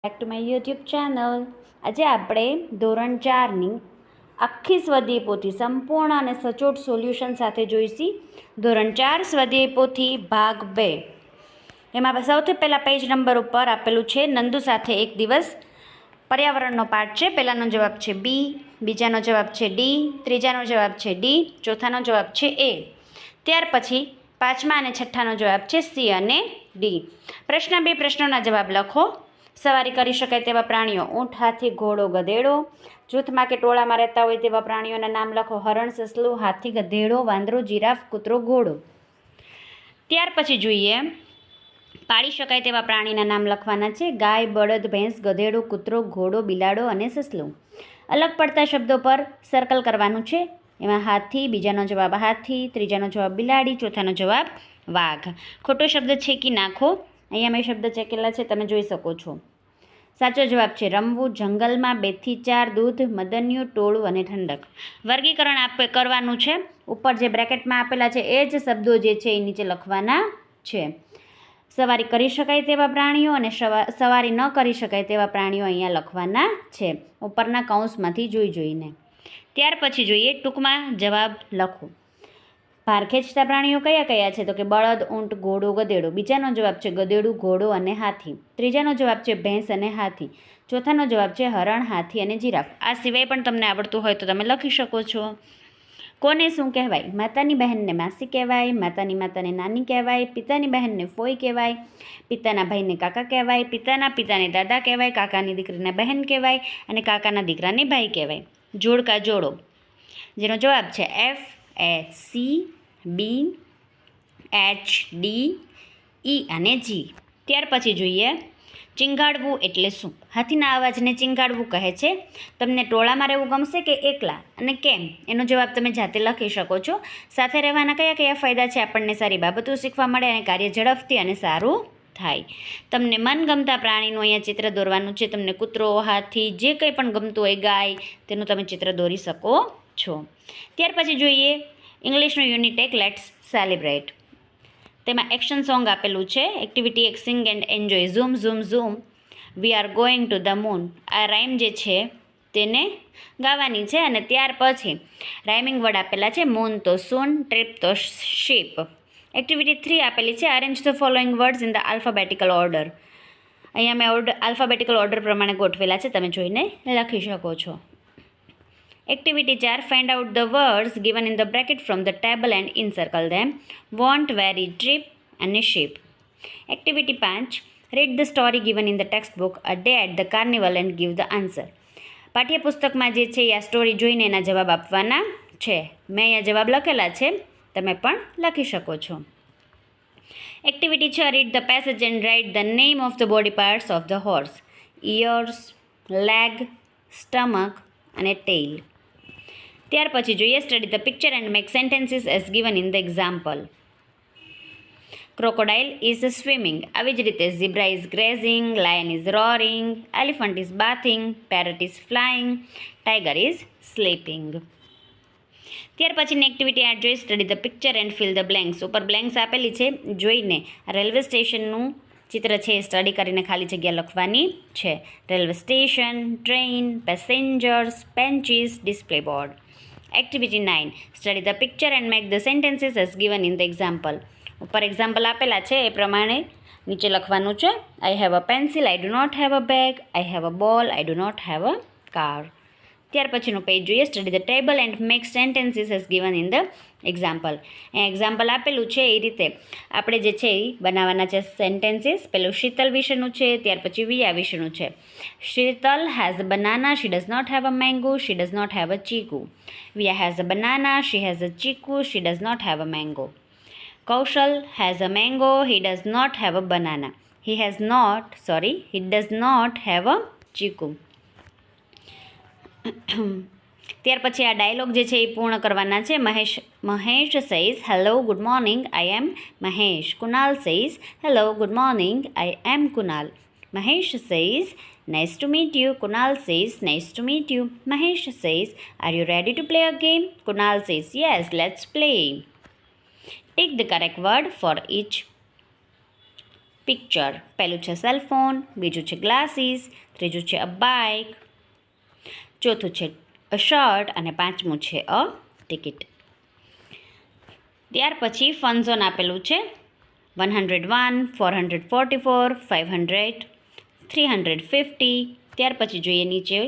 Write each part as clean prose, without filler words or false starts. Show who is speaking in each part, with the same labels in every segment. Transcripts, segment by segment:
Speaker 1: Back to my YouTube channel. આજે આપણે ધોરણ 4ની આખી સ્વાધ્યાય પોથી સંપૂર્ણ અને સચોટ સોલ્યુશન સાથે જોઈશી. ધોરણ 4 સ્વાધ્યાય પોથી ભાગ 2. એમાં સૌથી પહેલાં પેજ નંબર ઉપર આપેલું છે નંદુ સાથે એક દિવસ. પર્યાવરણનો પાઠ છે. પહેલાંનો જવાબ છે બી, બીજાનો જવાબ છે ડી, ત્રીજાનો જવાબ છે ડી, ચોથાનો જવાબ છે એ. ત્યાર પછી પાંચમા અને છઠ્ઠાનો જવાબ છે સી અને ડી. પ્રશ્ન 2 પ્રશ્નોના જવાબ લખો. સવારી કરી શકાય તેવા પ્રાણીઓ: ઊંટ, હાથી, ઘોડો, ગધેડો. જૂથમાં કે ટોળામાં રહેતા હોય તેવા પ્રાણીઓના નામ લખો: હરણ, સસલું, હાથી, ગધેડો, વાંદરો, જીરાફ, કૂતરો, ઘોડો. ત્યાર પછી જોઈએ પાળી શકાય તેવા પ્રાણીના નામ લખવાના છે: ગાય, બળદ, ભેંસ, ગધેડો, કૂતરો, ઘોડો, બિલાડો અને સસલું. અલગ પડતા શબ્દો પર સર્કલ કરવાનું છે. એમાં હાથી, બીજાનો જવાબ હાથી, ત્રીજાનો જવાબ બિલાડી, ચોથાનો જવાબ વાઘ. ખોટો શબ્દ છેકી નાખો. અહીંયા મેં શબ્દ ચેકેલા છે, તમે જોઈ શકો છો. સાચો જવાબ છે રમવું, જંગલમાં, 2 થી 4, દૂધ, મદન્યું, ટોળું અને ઠંડક. વર્ગીકરણ કરવાનું છે. ઉપર જે બ્રેકેટમાં આપેલા છે એ જ શબ્દો જે છે એ નીચે લખવાના છે. સવારી કરી શકાય તેવા પ્રાણીઓ અને સવારી ન કરી શકાય તેવા પ્રાણીઓ અહીંયા લખવાના છે, ઉપરના કૌંસમાંથી જોઈને. ત્યાર પછી જોઈએ ટૂંકમાં જવાબ લખો. ભાર ખેંચતા પ્રાણીઓ કયા કયા છે? તો કે બળદ, ઊંટ, ઘોડો, ગધેડો. બીજાનો જવાબ છે ગધેડું, ઘોડો અને હાથી. ત્રીજાનો જવાબ છે ભેંસ અને હાથી. ચોથાનો જવાબ છે હરણ, હાથી અને જીરાફ. આ સિવાય પણ તમને આવડતું હોય તો તમે લખી શકો છો. કોને શું કહેવાય? માતાની બહેનને માસી કહેવાય, માતાને નાની કહેવાય, પિતાની બહેનને ફોઈ કહેવાય, પિતાના ભાઈને કાકા કહેવાય, પિતાના પિતાને દાદા કહેવાય, કાકાની દીકરીને બહેન કહેવાય અને કાકાના દીકરાને ભાઈ કહેવાય. જોડકા જોડો, જેનો જવાબ છે એફ, એચ, સી, બી, એચ, ડી, ઈ અને જી. ત્યાર પછી જોઈએ ચીંગાડવું એટલે શું? હાથીના અવાજને ચીંગાડવું કહે છે. તમને ટોળામાં રહેવું ગમશે કે એકલા, અને કેમ? એનો જવાબ તમે જાતે લખી શકો છો. સાથે રહેવાના કયા કયા ફાયદા છે? આપણને સારી બાબતો શીખવા મળે અને કાર્ય ઝડપથી અને સારું થાય. તમને મનગમતા પ્રાણીનું અહીંયા ચિત્ર દોરવાનું છે. તમને કૂતરો, હાથી, જે કંઈ પણ ગમતું હોય, ગાય, તેનું તમે ચિત્ર દોરી શકો છો. ત્યાર પછી જોઈએ ઇંગ્લિશનું યુનિટ 1 લેટ્સ સેલિબ્રેટ. તેમાં એક્શન સોંગ આપેલું છે. Activity 1 Singh and enjoy. Zoom zoom zoom we are going to the moon. આ રાઇમ જે છે તેને ગાવાની છે. અને ત્યાર પછી રાઇમિંગ વર્ડ આપેલા છે. મૂન તો સૂન, ટ્રીપ તો શીપ. એક્ટિવિટી 3 આપેલી છે. Arrange the following words in the alphabetical order. અહીંયા મેં આલ્ફાબેટિકલ ઓર્ડર પ્રમાણે ગોઠવેલા છે, તમે જોઈને લખી શકો છો. Activity 4 find out the words given in the bracket from the table and encircle them. Want, very, trip અને ship. Activity 5 read the story given in the text book a day at the carnival and give the answer. પાઠ્યપુસ્તકમાં જે છે આ story જોઈને એના જવાબ આપવાના છે. મેં અહીંયા જવાબ લખેલા છે, તમે પણ લખી શકો છો. Activity 6 read the passage and write the name of the body parts of the horse. Ears, leg, stomach અને ટેઇલ. ત્યાર પછી જોઈએ study the picture and make sentences as given in the example. Crocodile is swimming. આવી જ રીતે zebra is grazing, lion is roaring, elephant is bathing, parrot is flying, tiger is sleeping. ત્યાર પછીની activity 8 જોઈએ study the picture and fill the blanks. ઉપર blanks આપેલી છે, જોઈને રેલવે સ્ટેશનનું ચિત્ર છે એ સ્ટડી કરીને ખાલી જગ્યા લખવાની છે. Railway station, train, passengers, benches, display board. Activity 9 study the picture and make the sentences as given in the example. ઉપર એક્ઝામ્પલ આપેલા છે એ પ્રમાણે નીચે લખવાનું છે. I have a pencil, I do not have a bag, I have a ball, I do not have a car. ત્યાર પછીનું પેજ જોઈએ study the table and make sentences as given in the example. અહીંયા example આપેલું છે એ રીતે આપણે જે છે એ બનાવવાના છે સેન્ટેન્સીસ. પેલું શીતલ વિશેનું છે, ત્યાર પછી વિયા વિશેનું છે. Sheetal has a banana, she does not have a mango, she does not have a chikoo. Viya has a banana, she has a chikoo, she does not have a mango. Kaushal has a mango, he does not have a banana. He does not have a chikoo. ત્યાર પછી આ dialog જે છે એ પૂર્ણ કરવાના છે. Mahesh says hello good morning, I am Mahesh. Kunal says hello good morning, I am Kunal. Mahesh says nice to meet you. Kunal says nice to meet you. Mahesh says are you ready to play a game? Kunal says yes, let's play. Take the correct word for each picture. પહેલું છે cellphone, બીજું છે glasses, ત્રીજું છે અ bike, ચોથું છે a shirt અને પાંચમું છે અ ટિકિટ. ત્યાર પછી ફન ઝોન આપેલું છે 101, 444, 500, 350. ત્યાર પછી જોઈએ નીચે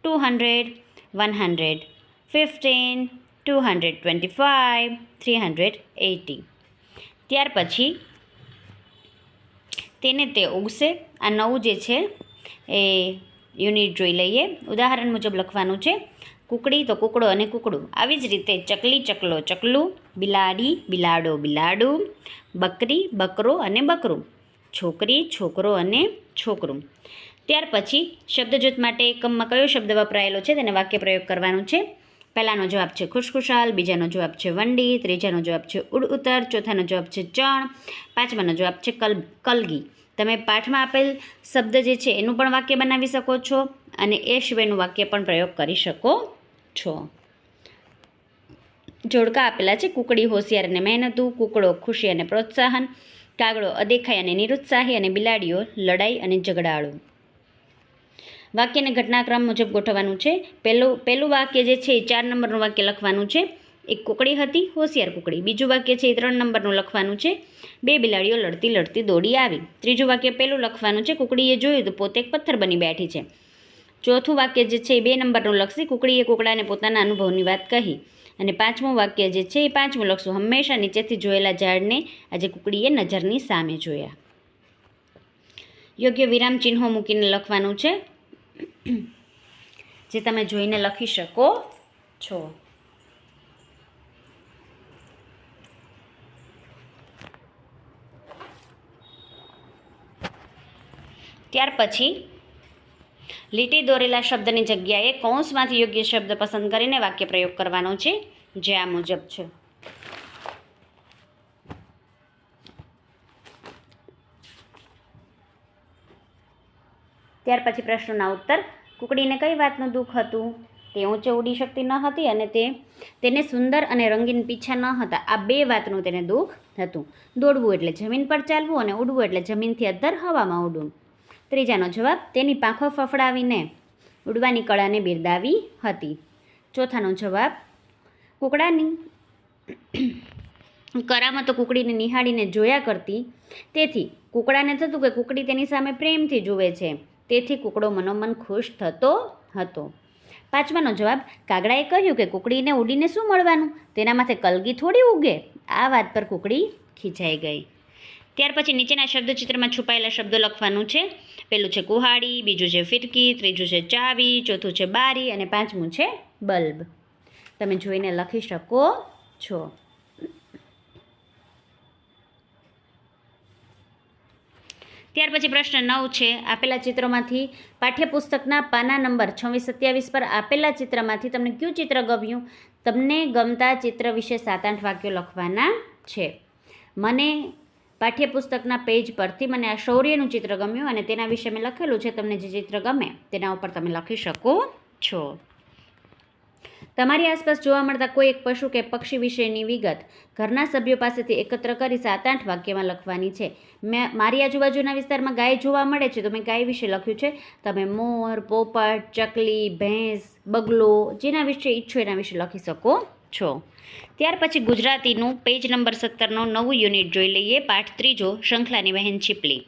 Speaker 1: 200, 115, 225, 380. ત્યાર પછી તેને તે ઉગશે. આ નવું જે છે એ યુનિટ જોઈ લઈએ. ઉદાહરણ મુજબ લખવાનું છે કુકડી તો કુકડો અને કુકડું. આવી જ રીતે ચકલી ચકલો ચકલું, બિલાડી બિલાડો બિલાડું, બકરી બકરો અને બકરું, છોકરી છોકરો અને છોકરું. ત્યાર પછી શબ્દજૂથ માટે એકમમાં કયો શબ્દ વપરાયેલો છે તેને વાક્ય પ્રયોગ કરવાનું છે. પહેલાનો જવાબ છે ખુશખુશાલ, બીજાનો જવાબ છે વંડી, ત્રીજાનો જવાબ છે ઉડ ઉતર, ચોથાનો જવાબ છે ચણ, પાંચમાનો જવાબ છે કલગી. તમે પાઠમાં આપેલ શબ્દ જે છે એનું પણ વાક્ય બનાવી શકો છો અને એ સિવાયનું વાક્ય પણ પ્રયોગ કરી શકો છો. જોડકા આપેલા છે કુકડી હોશિયાર અને મહેનતુ, કુકડો ખુશી અને પ્રોત્સાહન, કાગડો અદેખાઈ અને નિરુત્સાહી અને બિલાડીઓ લડાઈ અને ઝઘડાળુ. વાક્યને ઘટનાક્રમ મુજબ ગોઠવવાનું છે. પહેલું વાક્ય જે છે એ 4 નંબરનું વાક્ય લખવાનું છે. એક કુકડી હતી, હોશિયાર કુકડી. બીજું વાક્ય છે એ 3 નંબરનું લખવાનું છે. 2 બિલાડીઓ લડતી લડતી દોડી આવી. ત્રીજું વાક્ય પહેલું લખવાનું છે કુકડીએ જોયું તો પોતે એક પથ્થર બની બેઠી છે. ચોથું વાક્ય જે છે એ 2 નંબરનું લખશે કુકડીએ કુકડાને પોતાના અનુભવની વાત કહી. અને પાંચમું વાક્ય જે છે એ પાંચમું લખશું હંમેશા નીચેથી જોયેલા ઝાડને આજે કુકડીએ નજરની સામે જોયા. યોગ્ય વિરામ ચિહ્નો મૂકીને લખવાનું છે જે તમે જોઈને લખી શકો છો. ત્યાર પછી લીટી દોરેલા શબ્દની જગ્યાએ કૌંસમાંથી યોગ્ય શબ્દ પસંદ કરીને વાક્ય પ્રયોગ કરવાનો છે જે આ મુજબ છે. ત્યાર પછી પ્રશ્નોના ઉત્તર. કુકડીને કઈ વાતનું દુઃખ હતું? તે ઊંચે ઉડી શકતી ન હતી અને તેને સુંદર અને રંગીન પીછા ન હતા. આ 2 વાતનું તેને દુઃખ હતું. દોડવું એટલે જમીન પર ચાલવું અને ઉડવું એટલે જમીનથી અદ્ધર હવામાં ઉડવું. ત્રીજાનો જવાબ તેની પાંખો ફફડાવીને ઉડવાની કળાને બિરદાવી હતી. ચોથાનો જવાબ કુકડાની કરામતો કુકડીને નિહાળીને જોયા કરતી, તેથી કુકડાને થતું કે કુકડી તેની સામે પ્રેમથી જુએ છે, તેથી કુકડો મનોમન ખુશ થતો હતો. પાંચમાનો જવાબ કાગડાએ કહ્યું કે કુકડીને ઉડીને શું મળવાનું, તેના માથે કલગી થોડી ઉગે. આ વાત પર કુકડી ખીજાઈ ગઈ. ત્યાર પછી નીચેના શબ્દચિત્રમાં છુપાયેલા શબ્દો લખવાનું છે. પહેલું છે કુહાડી, બીજું છે ફિરકી, ત્રીજું છે ચાવી, ચોથું છે બારી અને પાંચમું છે બલ્બ. તમે જોઈને લખી શકો છો. ત્યાર પછી પ્રશ્ન 9 છે. આપેલા ચિત્રોમાંથી પાઠ્યપુસ્તકના પાના નંબર 26-27 પર આપેલા ચિત્રમાંથી તમને કયું ચિત્ર ગમ્યું? તમને ગમતા ચિત્ર વિશે 7-8 વાક્યો લખવાના છે. મને પાઠ્યપુસ્તકના પેજ પરથી મને આ શૌર્યનું ચિત્ર ગમ્યું અને તેના વિશે મેં લખેલું છે. તમને જે ચિત્ર ગમે તેના ઉપર તમે લખી શકો છો. તમારી આસપાસ જોવા મળતા કોઈ એક પશુ કે પક્ષી વિશેની વિગત ઘરના સભ્યો પાસેથી એકત્ર કરી 7-8 વાક્યમાં લખવાની છે. મારી આજુબાજુના વિસ્તારમાં ગાય જોવા મળે છે તો મેં ગાય વિશે લખ્યું છે. તમે મોર, પોપટ, ચકલી, ભેંસ, બગલો જેના વિશે ઈચ્છો એના વિશે લખી શકો છો. ત્યાર પછી ગુજરાતીનું પેજ નંબર 17નું નવું યુનિટ જોઈ લઈએ. પાઠ 3 શૃંખલાની બહેન છીપલી.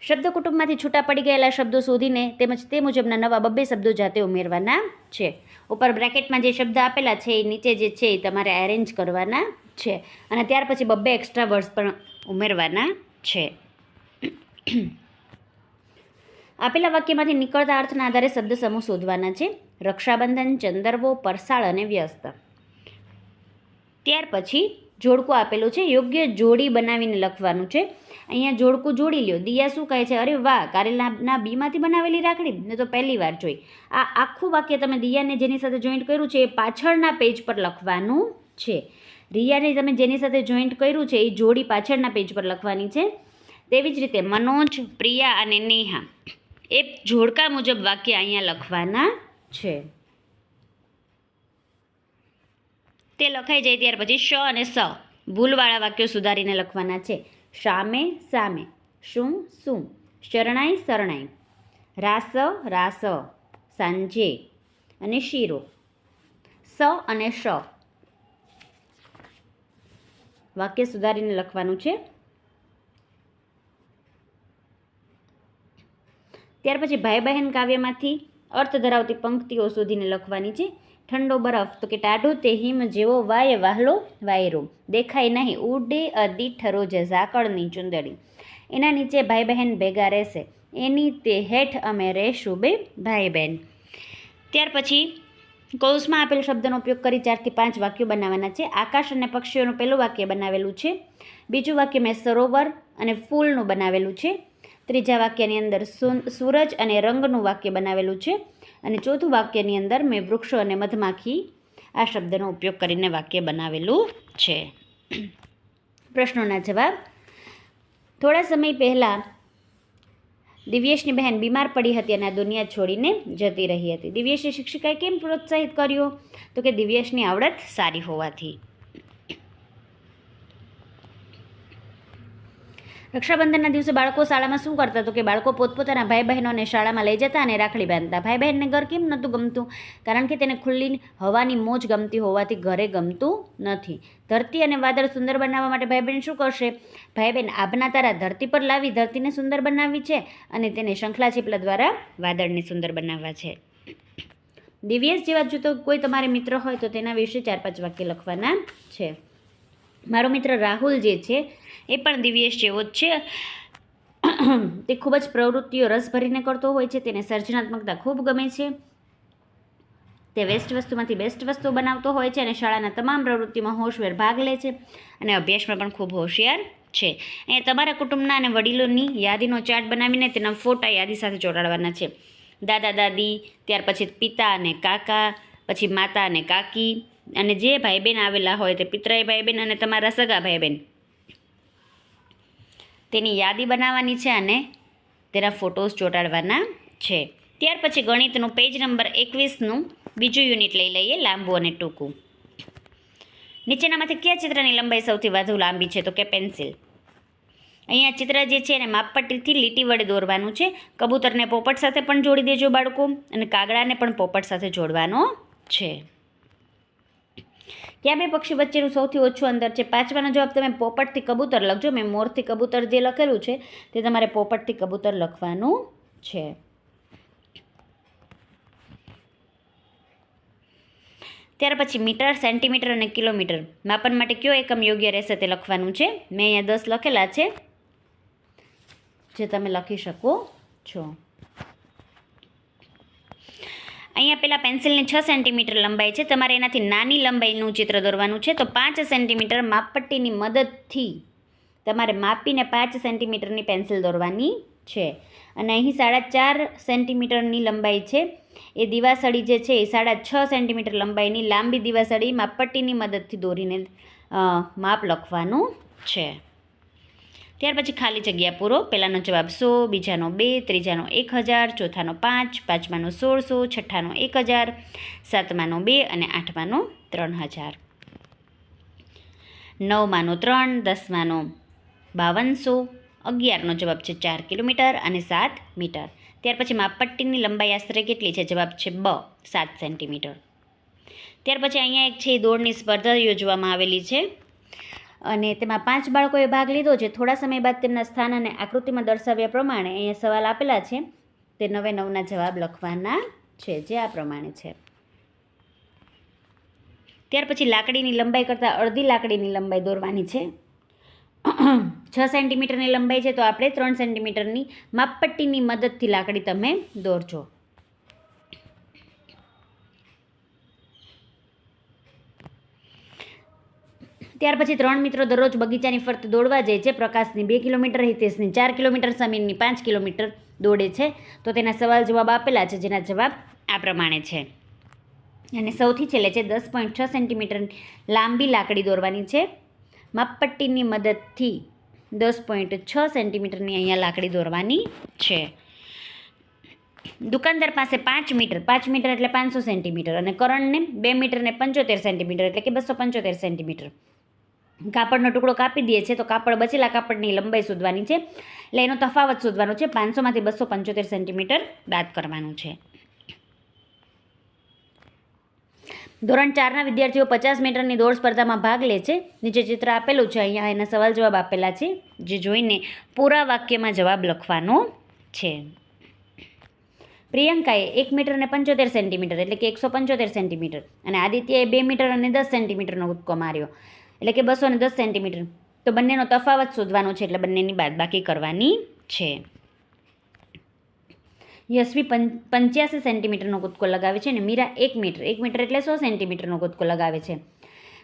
Speaker 1: શબ્દ કુટુંબમાંથી છૂટા પડી ગયેલા શબ્દો શોધીને તેમજ તે મુજબના નવા 2 શબ્દો જાતે ઉમેરવાના છે. ઉપર બ્રેકેટમાં જે શબ્દ આપેલા છે એ નીચે જે છે એ તમારે એરેન્જ કરવાના છે અને ત્યાર પછી 2 એક્સ્ટ્રા વર્ડ્સ પણ ઉમેરવાના છે. આપેલા વાક્યમાંથી નીકળતા અર્થના આધારે શબ્દ સમૂહ શોધવાના છે. રક્ષાબંધન, ચંદરવો, પરસાળ અને વ્યસ્ત. ત્યાર પછી જોડકું આપેલું છે. યોગ્ય જોડી બનાવીને લખવાનું છે. અહીંયા જોડકું જોડી લ્યો. દિયા શું કહે છે? અરે વાહ, કારેલાના બીમાંથી બનાવેલી રાખડી મેં તો પહેલી વાર જોઈ. આ આખું વાક્ય તમે દિયાને જેની સાથે જોઈન્ટ કર્યું છે એ પાછળના પેજ પર લખવાનું છે. રિયાને તમે જેની સાથે જોઈન્ટ કર્યું છે એ જોડી પાછળના પેજ પર લખવાની છે. તેવી જ રીતે મનોજ, પ્રિયા અને નેહા એ જોડકા મુજબ વાક્ય અહીંયા લખવાના છે. તે લખાઈ જાય ત્યાર પછી શ અને સ ભૂલવાળા વાક્યો સુધારીને લખવાના છે. સામે સામે, શું શું, શરણાઈ શરણાઈ, રાસ રાસ, સાંજે અને શીરો, સ અને શ. વાક્ય સુધારીને લખવાનું છે. ત્યાર પછી ભાઈ બહેન કાવ્યમાંથી અર્થ ધરાવતી પંક્તિઓ શોધીને લખવાની છે. ઠંડો બરફ તો કે ટાઢો તે હિમ જેવો વાય વાહલો વાયરો, દેખાય નહીં ઉડે અદીઠ રોજ ઝાકળની ચુંદડી, એના નીચે ભાઈ બહેન ભેગા રહેશે, એની તે હેઠ અમે રહેશું બે ભાઈ બહેન. ત્યાર પછી કૌંસમાં આપેલ શબ્દનો ઉપયોગ કરી 4 થી 5 વાક્યો બનાવવાના છે. આકાશ અને પક્ષીઓનું પહેલું વાક્ય બનાવેલું છે. બીજું વાક્ય મેં સરોવર અને ફૂલનું બનાવેલું છે. ત્રીજા વાક્યની અંદર સૂરજ અને રંગનું વાક્ય બનાવેલું છે. અને ચોથું વાક્યની અંદર મેં વૃક્ષો અને મધમાખી આ શબ્દનો ઉપયોગ કરીને વાક્ય બનાવેલું છે. પ્રશ્નોના જવાબ. થોડા સમય પહેલાં દિવ્યેશની બહેન બીમાર પડી હતી અને આ દુનિયા છોડીને જતી રહી હતી. દિવ્યેશની શિક્ષિકાએ કેમ પ્રોત્સાહિત કર્યો? તો કે દિવ્યેશની આવડત સારી હોવાથી. રક્ષાબંધનના દિવસે બાળકો શાળામાં શું કરતા? તો કે બાળકો પોતપોતાના ભાઈ બહેનોને શાળામાં લઈ જતા અને રાખડી બાંધતા. ભાઈ બહેનને ઘર કેમ નહોતું ગમતું? કારણ કે તેને ખુલ્લી હવાની મોજ ગમતી હોવાથી ઘરે ગમતું નથી. ધરતી અને વાદળ સુંદર બનાવવા માટે ભાઈ બહેન શું કરશે? ભાઈ બહેન આભના તારા ધરતી પર લાવી ધરતીને સુંદર બનાવવી છે અને તેને શંખલા ચીપલા દ્વારા વાદળને સુંદર બનાવવા છે. દિવ્યેશ જેવા જો તો કોઈ તમારે મિત્ર હોય તો તેના વિશે 4-5 વાક્ય લખવાના છે. મારો મિત્ર રાહુલ જે છે એ પણ દિવ્યેશ જેવો જ છે. તે ખૂબ જ પ્રવૃત્તિઓ રસ ભરીને કરતો હોય છે. તેને સર્જનાત્મકતા ખૂબ ગમે છે. તે વેસ્ટ વસ્તુમાંથી બેસ્ટ વસ્તુ બનાવતો હોય છે અને શાળાના તમામ પ્રવૃત્તિમાં હોશભેર ભાગ લે છે અને અભ્યાસમાં પણ ખૂબ હોશિયાર છે. અહીંયા તમારા કુટુંબના અને વડીલોની યાદીનો ચાર્ટ બનાવીને તેના ફોટા યાદી સાથે જોડાડવાના છે. દાદા દાદી, ત્યાર પછી પિતા અને કાકા, પછી માતા અને કાકી, અને જે ભાઈ બહેન આવેલા હોય તે પિતરાઈ ભાઈ બહેન અને તમારા સગા ભાઈ બહેન, તેની યાદી બનાવવાની છે અને તેના ફોટોસ ચોંટાડવાના છે. ત્યાર પછી ગણિતનું પેજ નંબર 21નું બીજું યુનિટ લઈ લઈએ, લાંબુ અને ટૂંકું. નીચેનામાંથી કયા ચિત્રની લંબાઈ સૌથી વધુ લાંબી છે? તો કે પેન્સિલ. અહીંયા ચિત્ર જે છે એને માપપટ્ટીથી લીટી વડે દોરવાનું છે. કબૂતરને પોપટ સાથે પણ જોડી દેજો બાળકો, અને કાગડાને પણ પોપટ સાથે જોડવાનો છે. કયા બે પક્ષી વચ્ચેનું સૌથી ઓછું અંતર છે? 5વાનો જવાબ તમે પોપટથી કબૂતર લખજો. મેં મોરથી કબૂતર જે લખેલું છે તે તમારે પોપટથી કબૂતર લખવાનું છે. ત્યાર પછી મીટર, સેન્ટીમીટર અને કિલોમીટર માપન માટે કયો એકમ યોગ્ય રહેશે તે લખવાનું છે. મેં અહીંયા 10 લખેલા છે જે તમે લખી શકો છો. અહીંયા પહેલાં પેન્સિલની 6 સેન્ટીમીટર લંબાઈ છે. તમારે એનાથી નાની લંબાઈનું ચિત્ર દોરવાનું છે. તો 5 સેન્ટીમીટર માપપટ્ટીની મદદથી તમારે માપીને 5 સેન્ટીમીટરની પેન્સિલ દોરવાની છે. અને અહીં 4.5 સેન્ટીમીટરની લંબાઈ છે. એ દિવાસળી જે છે એ 6.5 સેન્ટીમીટર લંબાઈની લાંબી દિવાસળી માપપટ્ટીની મદદથી દોરીને માપ લખવાનું છે. ત્યાર પછી ખાલી જગ્યા પૂરો. પહેલાંનો જવાબ 100, બીજાનો 2, ત્રીજાનો 1000, ચોથાનો 5, પાંચમાનો 1600, છઠ્ઠાનો 1000, સાતમાનો 2 અને આઠમાનો 3000. 9માનો 3, 10માનો 5200, 11નો જવાબ છે 4 કિલોમીટર અને 7 મીટર. ત્યાર પછી માપપટ્ટીની લંબાઈ આશરે કેટલી છે? જવાબ છે 7 સેન્ટીમીટર. ત્યાર પછી અહીંયા એક છે દોડની સ્પર્ધા યોજવામાં આવેલી છે અને તેમાં 5 બાળકોએ ભાગ લીધો છે. થોડા સમય બાદ તેમના સ્થાન અને આકૃતિમાં દર્શાવ્યા પ્રમાણે અહીંયા સવાલ આપેલા છે. તે 9ના જવાબ લખવાના છે જે આ પ્રમાણે છે. ત્યાર પછી લાકડીની લંબાઈ કરતાં અડધી લાકડીની લંબાઈ દોરવાની છે. 6 સેન્ટીમીટરની લંબાઈ છે તો આપણે 3 સેન્ટીમીટરની માપપટ્ટીની મદદથી લાકડી તમે દોરજો. ત્યાર પછી 3 મિત્રો દરરોજ બગીચાની ફરતે દોડવા જાય છે. પ્રકાશની 2 કિલોમીટર, હિતેશની 4 કિલોમીટર, સમીરની 5 કિલોમીટર દોડે છે. તો તેના સવાલ જવાબ આપેલા છે જેના જવાબ આ પ્રમાણે છે. અને સૌથી છેલ્લે છે 10.6 સેન્ટીમીટર લાંબી લાકડી દોરવાની છે. માપપટ્ટીની મદદથી 10.6 સેન્ટીમીટરની અહીંયા લાકડી દોરવાની છે. દુકાનદાર પાસે 5 મીટર એટલે 500 સેન્ટીમીટર અને કરણને 2 મીટર ને 75 સેન્ટીમીટર એટલે કે 275 સેન્ટીમીટર કાપડનો ટુકડો કાપી દઈએ છીએ તો બચેલા કાપડની લંબાઈ શોધવાની છે. એટલે એનો તફાવત શોધવાનો છે. 500માંથી 275 સેન્ટીમીટર બાદ કરવાનું છે. ધોરણ 4ના વિદ્યાર્થીઓ 50 મીટરની દોડ સ્પર્ધામાં ભાગ લે છે. નીચે ચિત્ર આપેલું છે, અહીંયા એના સવાલ જવાબ આપેલા છે, જે જોઈને પૂરા વાક્યમાં જવાબ લખવાનો છે. પ્રિયંકાએ 1 મીટર અને 75 સેન્ટીમીટર એટલે કે 175 સેન્ટીમીટર અને આદિત્યએ 2 મીટર અને 10 સેન્ટીમીટરનો કૂદકો માર્યો એટલે કે 210 સેન્ટીમીટર. તો બંનેનો તફાવત શોધવાનો છે, એટલે બંનેની બાદબાકી કરવાની છે. યશવી 85 સેન્ટીમીટરનો કૂદકો લગાવે છે અને મીરા 1 મીટર એટલે 100 સેન્ટીમીટરનો કૂદકો લગાવે છે.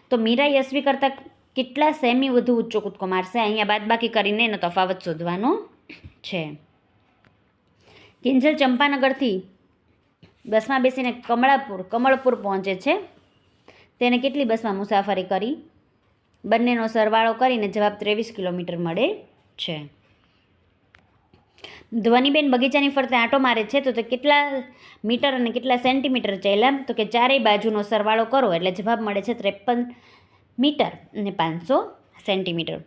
Speaker 1: તો મીરા યશવી કરતાં કેટલા સેમી વધુ ઊંચો કૂદકો મારશે? અહીંયા બાદબાકી કરીને એનો તફાવત શોધવાનો છે. કિંજલ ચંપાનગરથી બસમાં બેસીને કમળપુર પહોંચે છે. તેને કેટલી બસમાં મુસાફરી કરી? બંનેનો સરવાળો કરીને જવાબ 23 કિલોમીટર મળે છે. ધ્વનિબેન બગીચાની ફરતે આંટો મારે છે, તો તે કેટલા મીટર અને કેટલા સેન્ટીમીટર ચાલ્યા? તો કે ચારેય બાજુનો સરવાળો કરો એટલે જવાબ મળે છે 53 મીટર અને 500 સેન્ટીમીટર.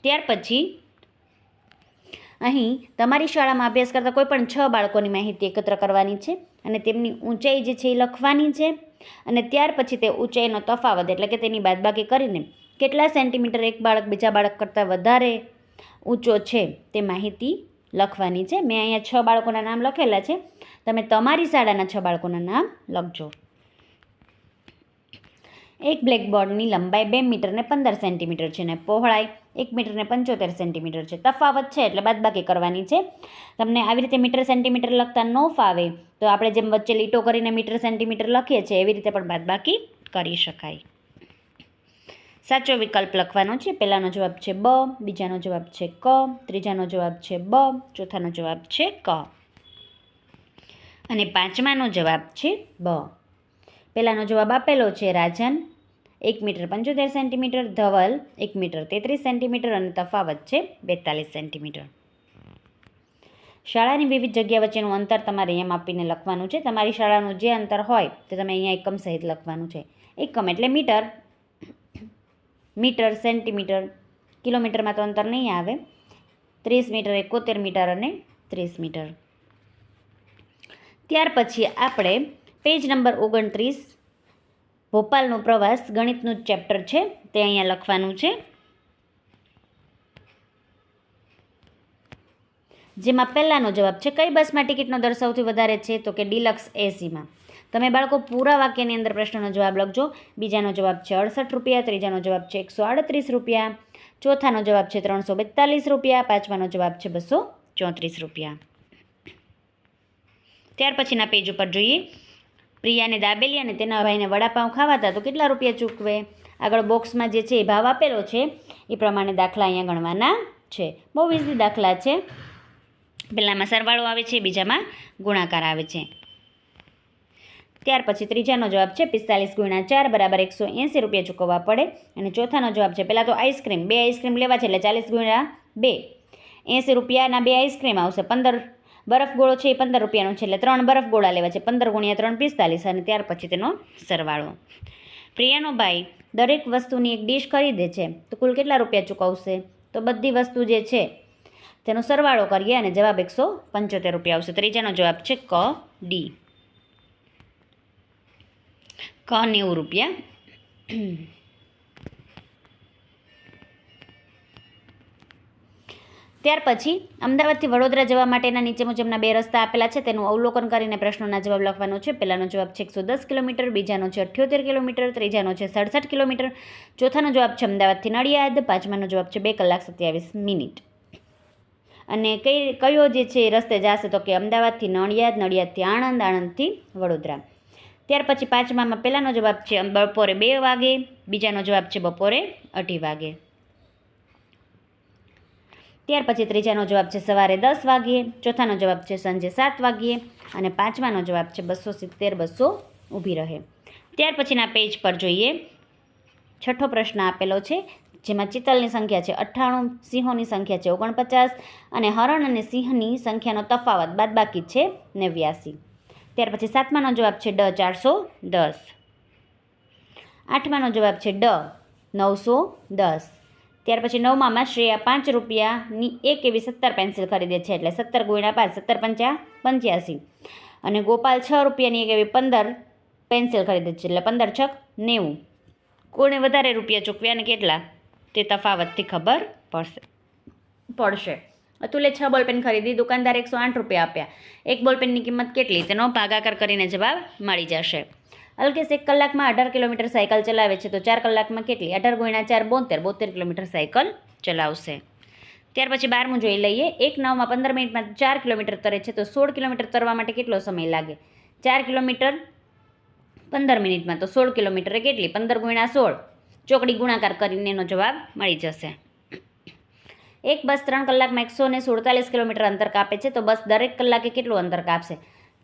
Speaker 1: ત્યાર પછી અહીં તમારી શાળામાં અભ્યાસ કરતા કોઈ પણ 6 બાળકોની માહિતી એકત્ર કરવાની છે અને તેમની ઊંચાઈ જે છે એ લખવાની છે. અને ત્યાર પછી તે ઊંચાઈનો તફાવત એટલે કે તેની બાદબાકી કરીને કેટલા સેન્ટીમીટર એક બાળક બીજા બાળક કરતાં વધારે ઊંચો છે તે માહિતી લખવાની છે. મેં અહીંયા 6 બાળકોના નામ લખેલા છે. તમે તમારી શાળાના 6 બાળકોના નામ લખજો. એક બ્લેકબોર્ડની લંબાઈ 2 મીટર અને 15 સેન્ટીમીટર છે અને પહોળાઈ 1 મીટર અને 75 સેન્ટીમીટર છે. તફાવત છે એટલે બાદબાકી કરવાની છે. તમને આવી રીતે મીટર સેન્ટીમીટર લખતા ન ફાવે તો આપણે જેમ વચ્ચે લીટો કરીને મીટર સેન્ટીમીટર લખીએ છીએ એવી રીતે પણ બાદબાકી કરી શકાય. સાચો વિકલ્પ લખવાનો છે. પહેલાનો જવાબ છે બ, બીજાનો જવાબ છે ક, ત્રીજાનો જવાબ છે બ, ચોથાનો જવાબ છે ક અને પાંચમાનો જવાબ છે બ. પહેલાનો જવાબ આપેલો છે Rajan 1 metre 75 centimetre, Dhaval 1 metre 33 centimetre અને તફાવત છે 42 સેન્ટીમીટર. શાળાની વિવિધ જગ્યા વચ્ચેનું અંતર તમારે એમ આપીને લખવાનું છે. તમારી શાળાનું જે અંતર હોય તે તમે અહીંયા એકમ સહિત લખવાનું છે. એકમ એટલે મીટર, સેન્ટીમીટર, કિલોમીટરમાં તો અંતર નહીં આવે. 30 મીટર, 71 મીટર અને 30 મીટર. ત્યાર પછી આપણે પેજ નંબર 29 ભોપાલનો પ્રવાસ ગણિતનું જ ચેપ્ટર છે તે અહીંયા લખવાનું છે, જેમાં પહેલાનો જવાબ છે કઈ બસમાં ટિકિટનો દર સૌથી વધારે છે? તો કે ડિલક્સ એસીમાં. તમે બાળકો પૂરા વાક્યની અંદર પ્રશ્નનો જવાબ લખજો. બીજાનો જવાબ છે 68 રૂપિયા, ત્રીજાનો જવાબ છે 138 રૂપિયા, ચોથાનો જવાબ છે 342 રૂપિયા, પાંચમાનો જવાબ છે 234 રૂપિયા. ત્યાર પછીના પેજ ઉપર જોઈએ. પ્રિયાને દાબેલી અને તેના ભાઈને વડાપાઉં ખાવાતા તો કેટલા રૂપિયા ચૂકવે? આગળ બોક્સમાં જે છે એ ભાવ આપેલો છે એ પ્રમાણે દાખલા અહીંયા ગણવાના છે. બહુ ઇઝી દાખલા છે. પહેલામાં સરવાળો આવે છે, બીજામાં ગુણાકાર આવે છે. ત્યાર પછી ત્રીજાનો જવાબ છે 45 × 4 બરાબર 180 રૂપિયા ચૂકવવા પડે. અને ચોથાનો જવાબ છે પહેલાં તો આઈસ્ક્રીમ 2 આઈસ્ક્રીમ લેવા છે એટલે 40 × 2 80 રૂપિયાના 2 આઈસ્ક્રીમ આવશે. 15 બરફ ગોળો છે એ 15 રૂપિયાનો છે એટલે 3 બરફ ગોળા લેવા છે. 15 × 3 45 અને ત્યાર પછી તેનો સરવાળો. પ્રિયાનો ભાઈ દરેક વસ્તુની એક ડીશ ખરીદે છે તો કુલ કેટલા રૂપિયા ચૂકવશે? તો બધી વસ્તુ જે છે તેનો સરવાળો કરીએ અને જવાબ 175 રૂપિયા આવશે. ત્રીજાનો જવાબ છે ક ડી, ક 90 રૂપિયા. ત્યાર પછી અમદાવાદથી વડોદરા જવા માટેના નીચે મુજબના 2 રસ્તા આપેલા છે, તેનું અવલોકન કરીને પ્રશ્નોના જવાબ લખવાનો છે. પહેલાનો જવાબ છે 110 કિલોમીટર, બીજાનો છે 78 કિલોમીટર, ત્રીજાનો છે 67 કિલોમીટર, ચોથાનો જવાબ છે અમદાવાદથી નડિયાદ, પાંચમાનો જવાબ છે 2 કલાક 27 મિનિટ. અને કયો જે છે રસ્તે જશે? તો કે અમદાવાદથી નડિયાદ, નડિયાદથી આણંદ, આણંદથી વડોદરા. ત્યાર પછી પાંચમામાં પહેલાનો જવાબ છે બપોરે 2 વાગે, બીજાનો જવાબ છે બપોરે 2:30 વાગે. ત્યાર પછી ત્રીજાનો જવાબ છે સવારે 10 વાગ્યે, ચોથાનો જવાબ છે સાંજે 7 વાગ્યે અને પાંચમાનો જવાબ છે 270 200 ઊભી રહે. ત્યાર પછીના પેજ પર જોઈએ. છઠ્ઠો પ્રશ્ન આપેલો છે જેમાં ચિતલની સંખ્યા છે 98, સિંહોની સંખ્યા છે 49 અને હરણ અને સિંહની સંખ્યાનો તફાવત બાદબાકી છે 89. ત્યાર પછી સાતમાનો જવાબ છે ડ 410, આઠમાનો જવાબ છે ડ 910. ત્યાર પછી 9માં શ્રેયા 5 રૂપિયાની 1 એવી 17 પેન્સિલ ખરીદે છે, એટલે 17 × 5 17 પંચા 85. અને ગોપાલ 6 રૂપિયાની 1 એવી 15 પેન્સિલ ખરીદે છે, એટલે 15 છક 90. કોણે વધારે રૂપિયા ચૂકવ્યા અને કેટલા તે તફાવતથી ખબર પડશે. અતુલે 6 બોલપેન ખરીદી, દુકાનદાર 108 રૂપિયા આપ્યા. એક બોલપેનની કિંમત કેટલી તેનો ભાગાકાર કરીને જવાબ મળી જશે. અલ્કેશ 1 કલાકમાં 18 કિલોમીટર સાયકલ ચલાવે છે, તો 4 કલાકમાં કેટલી? 18 × 4 72 72 કિલોમીટર સાયકલ ચલાવશે. ત્યાર પછી 12મું જોઈ લઈએ. 1 9માં 15 મિનિટમાં 4 કિલોમીટર તરે છે, તો 16 કિલોમીટર તરવા માટે કેટલો સમય લાગે? 4 કિલોમીટર 15 મિનિટમાં, તો 16 કિલોમીટર કેટલી? 15 × 16. ચોકડી ગુણાકાર કરીને એનો જવાબ મળી જશે. એક બસ 3 કલાકમાં 147 કિલોમીટર અંતર કાપે છે, તો બસ દરેક કલાકે કેટલું અંતર કાપશે?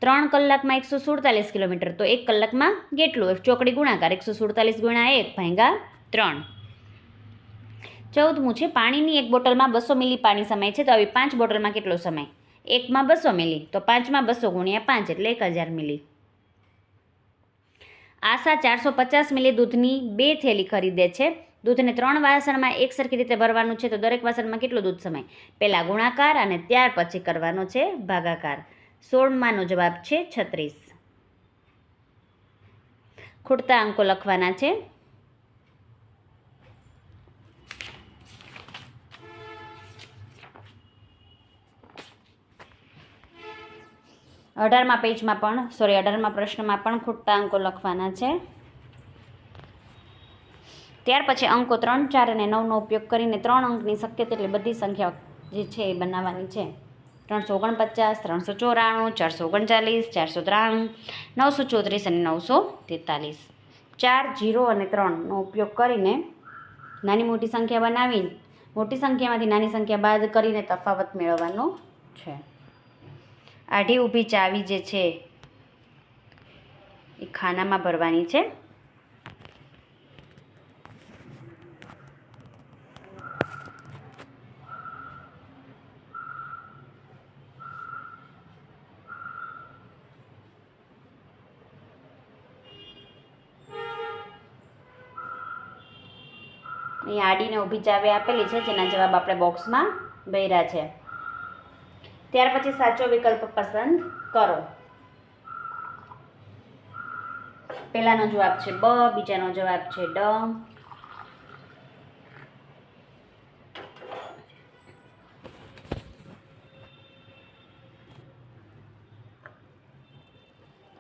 Speaker 1: 3 કલાકમાં 147 કિલોમીટર, તો 1 કલાકમાં કેટલું? ચોકડી ગુણાકાર 147 × 1 / 3. 14મું છે. પાણીની એક બોટલમાં 200 મિલી પાણી સમાય છે, તો આવી 5 બોટલમાં કેટલો સમય? 1માં 200 મિલી, તો 5માં 200 × 5 એટલે 1000 મિલી. આશા 450 મિલી દૂધની 2 થેલી ખરીદે છે. દૂધને 3 વાસણમાં એક સરખી રીતે ભરવાનું છે, તો દરેક વાસણમાં કેટલું દૂધ સમાય? પહેલાં ગુણાકાર અને ત્યાર પછી કરવાનો છે ભાગાકાર. 16માનો જવાબ છે 36. ખૂટતા અંકો લખવાના છે. અઢારમાં પ્રશ્નમાં પણ ખૂટતા અંકો લખવાના છે. ત્યાર પછી અંકો 3, 4 અને 9નો ઉપયોગ કરીને 3 અંકની શક્ય તેટલી બધી સંખ્યાઓ જે છે એ બનાવવાની છે. 349, 394, 439, 493, 934 અને 943. 4, 0 અને 3નો ઉપયોગ કરીને નાની મોટી સંખ્યા બનાવી મોટી સંખ્યામાંથી નાની સંખ્યા બાદ કરીને તફાવત મેળવવાનો છે. આડી ઊભી ચાવી જે છે એ ખાનામાં ભરવાની છે. અહીં આડીને ઊભી ચાવી આપેલી છે, જેના જવાબ આપણે બોક્સમાં ભર્યા છે. ત્યાર પછી સાચો વિકલ્પ પસંદ કરો. પહેલાનો જવાબ છે બ, બીજાનો જવાબ છે ડ.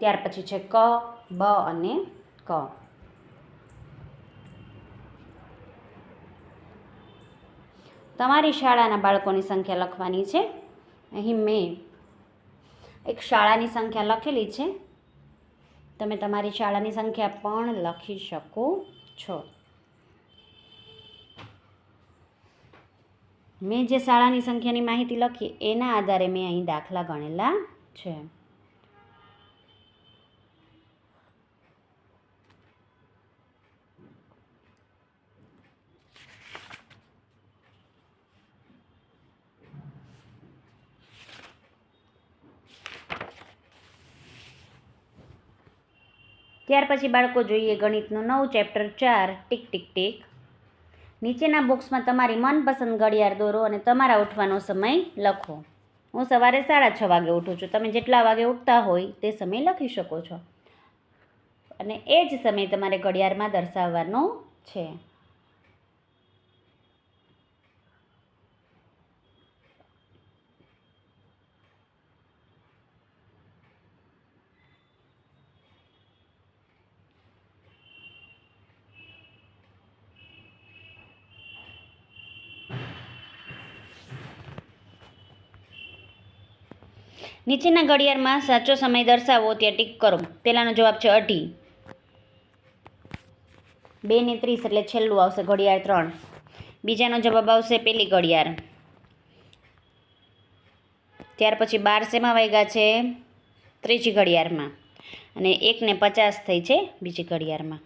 Speaker 1: ત્યાર પછી છે ક, બ અને ક. તમારી શાળાના બાળકોની સંખ્યા લખવાની છે. અહીં મેં એક શાળાની સંખ્યા લખેલી છે. તમે તમારી શાળાની સંખ્યા પણ લખી શકો છો. મેં જે શાળાની સંખ્યાની માહિતી લખી એના આધારે મેં અહીં દાખલા ગણેલા છે. ત્યાર પછી બાળકો જોઈએ ગણિતનું 9 ચેપ્ટર 4 ટીક ટીક ટીક. નીચેના બોક્સમાં તમારી મનપસંદ ઘડિયાળ દોરો અને તમારા ઉઠવાનો સમય લખો. હું સવારે 6:30 વાગે ઉઠું છું. તમે જેટલા વાગે ઉઠતા હોય તે સમય લખી શકો છો અને એ જ સમય તમારે ઘડિયાળમાં દર્શાવવાનો છે. નીચેના ઘડિયાળમાં સાચો સમય દર્શાવો ત્યાં ટીક કરો. પહેલાનો જવાબ છે 2:30. 2:30 એટલે છેલ્લું આવશે ઘડિયાળ 3. બીજાનો જવાબ આવશે પેલી ઘડિયાળ. ત્યાર પછી 12 શેમાં વાગ્યા છે? ત્રીજી ઘડિયાળમાં. અને 1:50 થઈ છે બીજી ઘડિયાળમાં.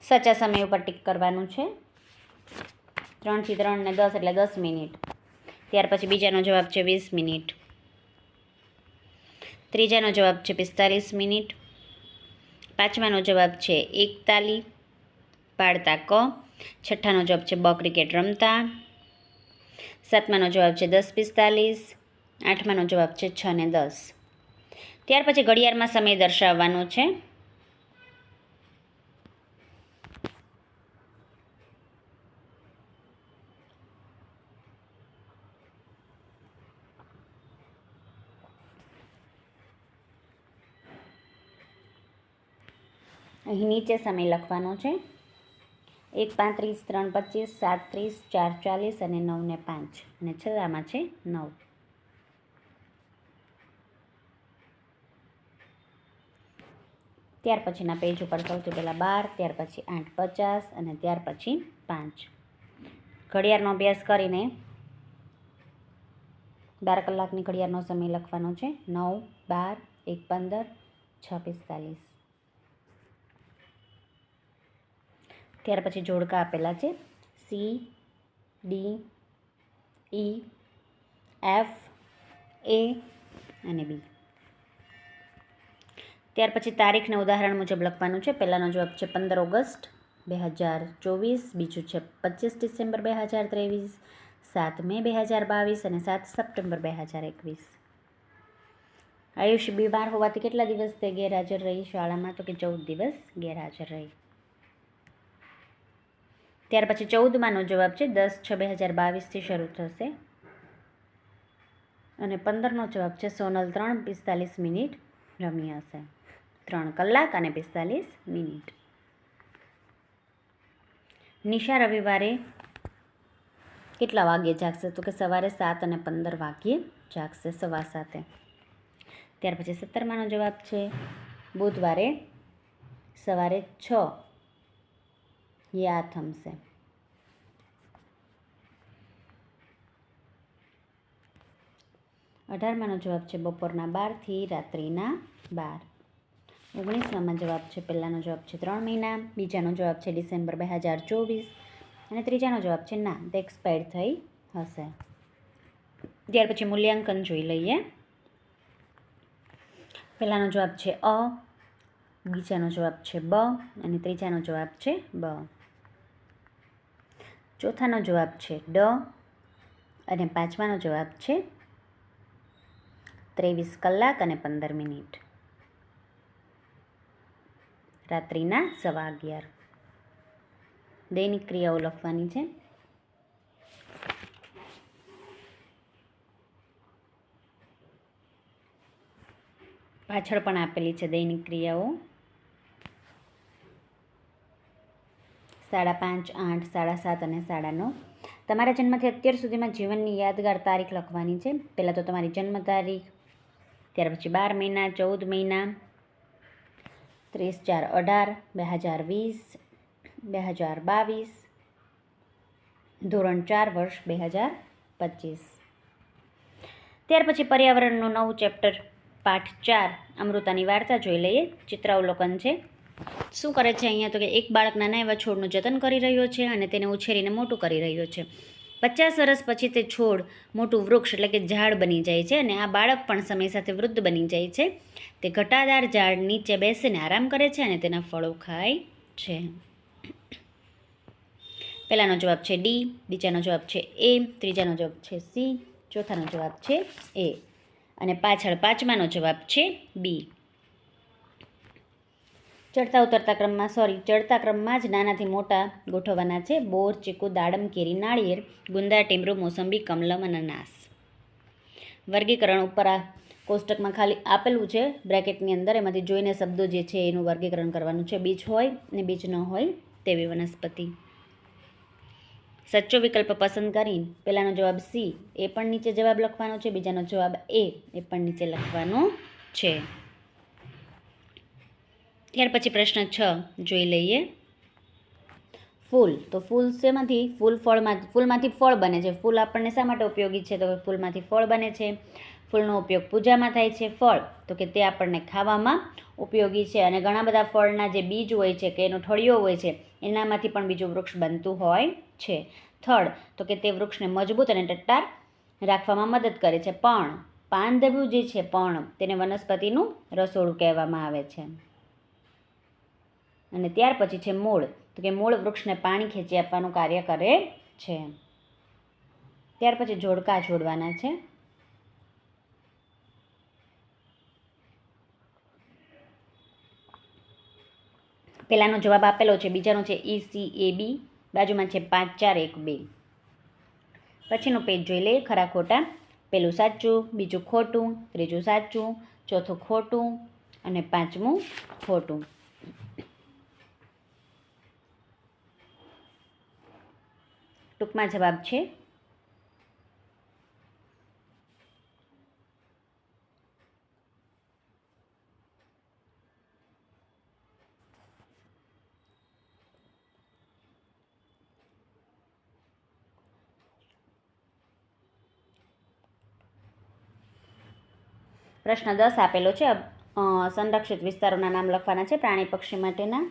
Speaker 1: સાચા સમય ઉપર ટીક કરવાનું છે. 3 થી 3 ને 10 એટલે 10 મિનિટ. ત્યાર પછી બીજાનો જવાબ છે 20 મિનિટ. ત્રીજાનો જવાબ છે 45 મિનિટ. પાંચમાનો જવાબ છે 1 તાલી પાડતા ક. છઠ્ઠાનો જવાબ છે બ ક્રિકેટ રમતા. સાતમાનો જવાબ છે 10:45. આઠમાનો જવાબ છે 6 ને 10. ત્યાર પછી ઘડિયાળમાં સમય દર્શાવવાનો છે. અહીં નીચે સમય લખવાનો છે. 1:35, 3:25, 7:30, 4:40 અને 9 ને 5 અને છેલ્લામાં છે 9. ત્યાર પછીના પેજ ઉપર સૌથી પહેલાં 12, ત્યાર પછી 8:50 અને ત્યાર પછી 5. ઘડિયાળનો અભ્યાસ કરીને 12 કલાકની ઘડિયાળનો સમય લખવાનો છે. 9, 12, 1:15, 6:45. ત્યાર પછી જોડકા આપેલા છે C, D, E, F, A અને B. ત્યાર પછી તારીખને ઉદાહરણ મુજબ લખવાનું છે. પહેલાંનો જવાબ છે 15 ઓગસ્ટ 2024, બીજું છે 25 ડિસેમ્બર 2023, 7 મે 2022 અને 7 સપ્ટેમ્બર 2021. આયુષ બીમાર હોવાથી કેટલા દિવસ તે ગેરહાજર રહી શાળામાં? તો કે 14 દિવસ ગેરહાજર રહી. ત્યાર પછી 14માનો જવાબ છે 10/6/2022થી શરૂ થશે અને 15નો જવાબ છે સોનલ 3:45 રમી હશે. 3 કલાક અને 45 મિનિટ. નિશા રવિવારે કેટલા વાગ્યે જાગશે? તો કે સવારે 7:15 જાગશે, 7:15. ત્યાર પછી 17માનો જવાબ છે બુધવારે સવારે 6 યા થમશે. 18માનો જવાબ છે બપોરના 12 થી રાત્રિના 12. 19મામાં જવાબ છે પહેલાનો જવાબ છે 3 મહિના, બીજાનો જવાબ છે ડિસેમ્બર 2024 અને ત્રીજાનો જવાબ છે ના, તે એક્સપાયર થઈ હશે. ત્યાર પછી મૂલ્યાંકન જોઈ લઈએ. પહેલાનો જવાબ છે અ, બીજાનો જવાબ છે બ અને ત્રીજાનો જવાબ છે બ. ચોથાનો જવાબ છે ડ અને પાંચમાનો જવાબ છે 23 કલાક અને 15 મિનિટ. રાત્રિના 11:15. દૈનિક ક્રિયાઓ લખવાની છે. પાછળ પણ આપેલી છે દૈનિક ક્રિયાઓ. 5:30, 8, 7:30 અને 9:30. તમારા જન્મથી અત્યાર સુધીમાં જીવનની યાદગાર તારીખ લખવાની છે. પહેલાં તો તમારી જન્મ તારીખ, ત્યાર પછી 12 મહિના, 14 મહિના, 30/4/18, 2020, 2022, ધોરણ 4 વર્ષ 2025. ત્યાર પછી પર્યાવરણનું નવું ચેપ્ટર પાઠ 4 અમૃતાની વાર્તા જોઈ લઈએ. ચિત્રાવલોકન છે. શું કરે છે અહીંયા? તો કે એક બાળક નાના એવા છોડનું જતન કરી રહ્યો છે અને તેને ઉછેરીને મોટું કરી રહ્યો છે. 50 વર્ષ પછી તે છોડ મોટું વૃક્ષ એટલે કે ઝાડ બની જાય છે અને આ બાળક પણ સમય સાથે વૃદ્ધ બની જાય છે. તે ઘટાદાર ઝાડ નીચે બેસીને આરામ કરે છે અને તેના ફળો ખાય છે. પહેલાનો જવાબ છે ડી, બીજાનો જવાબ છે એ, ત્રીજાનો જવાબ છે સી, ચોથાનો જવાબ છે એ અને પાછળ પાંચમાનો જવાબ છે બી. ચડતા ક્રમમાં જ નાનાથી મોટા ગોઠવવાના છે. બોર, ચીકુ, દાડમ, કેરી, નાળિયેર, ગુંદા, ટીમરું, મોસંબી, કમલમ, અનાનાસ. વર્ગીકરણ ઉપર આ કોષ્ટકમાં ખાલી આપેલું છે બ્રેકેટની અંદર, એમાંથી જોઈને શબ્દો જે છે એનું વર્ગીકરણ કરવાનું છે. બીજ હોય ને બીજ ન હોય તેવી વનસ્પતિ. સાચો વિકલ્પ પસંદ કરી પહેલાનો જવાબ સી એ પણ નીચે જવાબ લખવાનો છે, બીજાનો જવાબ એ પણ નીચે લખવાનો છે. ત્યાર પછી પ્રશ્ન 6 જોઈ લઈએ. ફૂલ. તો ફૂલ શેમાંથી? ફૂલમાંથી ફળ બને છે. ફૂલ આપણને શા માટે ઉપયોગી છે? તો ફૂલમાંથી ફળ બને છે. ફૂલનો ઉપયોગ પૂજામાં થાય છે. ફળ તો કે તે આપણને ખાવામાં ઉપયોગી છે અને ઘણા બધા ફળના જે બીજ હોય છે કે એનો ઠળિયો હોય છે એનામાંથી પણ બીજું વૃક્ષ બનતું હોય છે. થડ તો કે તે વૃક્ષને મજબૂત અને ટટ્ટાર રાખવામાં મદદ કરે છે. પણ પાંદડું જે છે તેને વનસ્પતિનું રસોડું કહેવામાં આવે છે. અને ત્યાર પછી છે મૂળ, તો કે મૂળ વૃક્ષને પાણી ખેંચી આપવાનું કાર્ય કરે છે. ત્યાર પછી જોડકા જોડવાના છે. પહેલાનો જવાબ આપેલો છે, બીજાનો છે ECAB, બાજુમાં છે 5 4 1 2. પછીનું પેજ જોઈ લઈએ, ખરા ખોટા. પહેલું સાચું, બીજું ખોટું, ત્રીજું સાચું, ચોથું ખોટું અને પાંચમું ખોટું. ટૂંકમાં જવાબ છે પ્રશ્ન 10 આપેલો છે. સંરક્ષિત વિસ્તારોના નામ લખવાના છે પ્રાણી પક્ષી માટેના.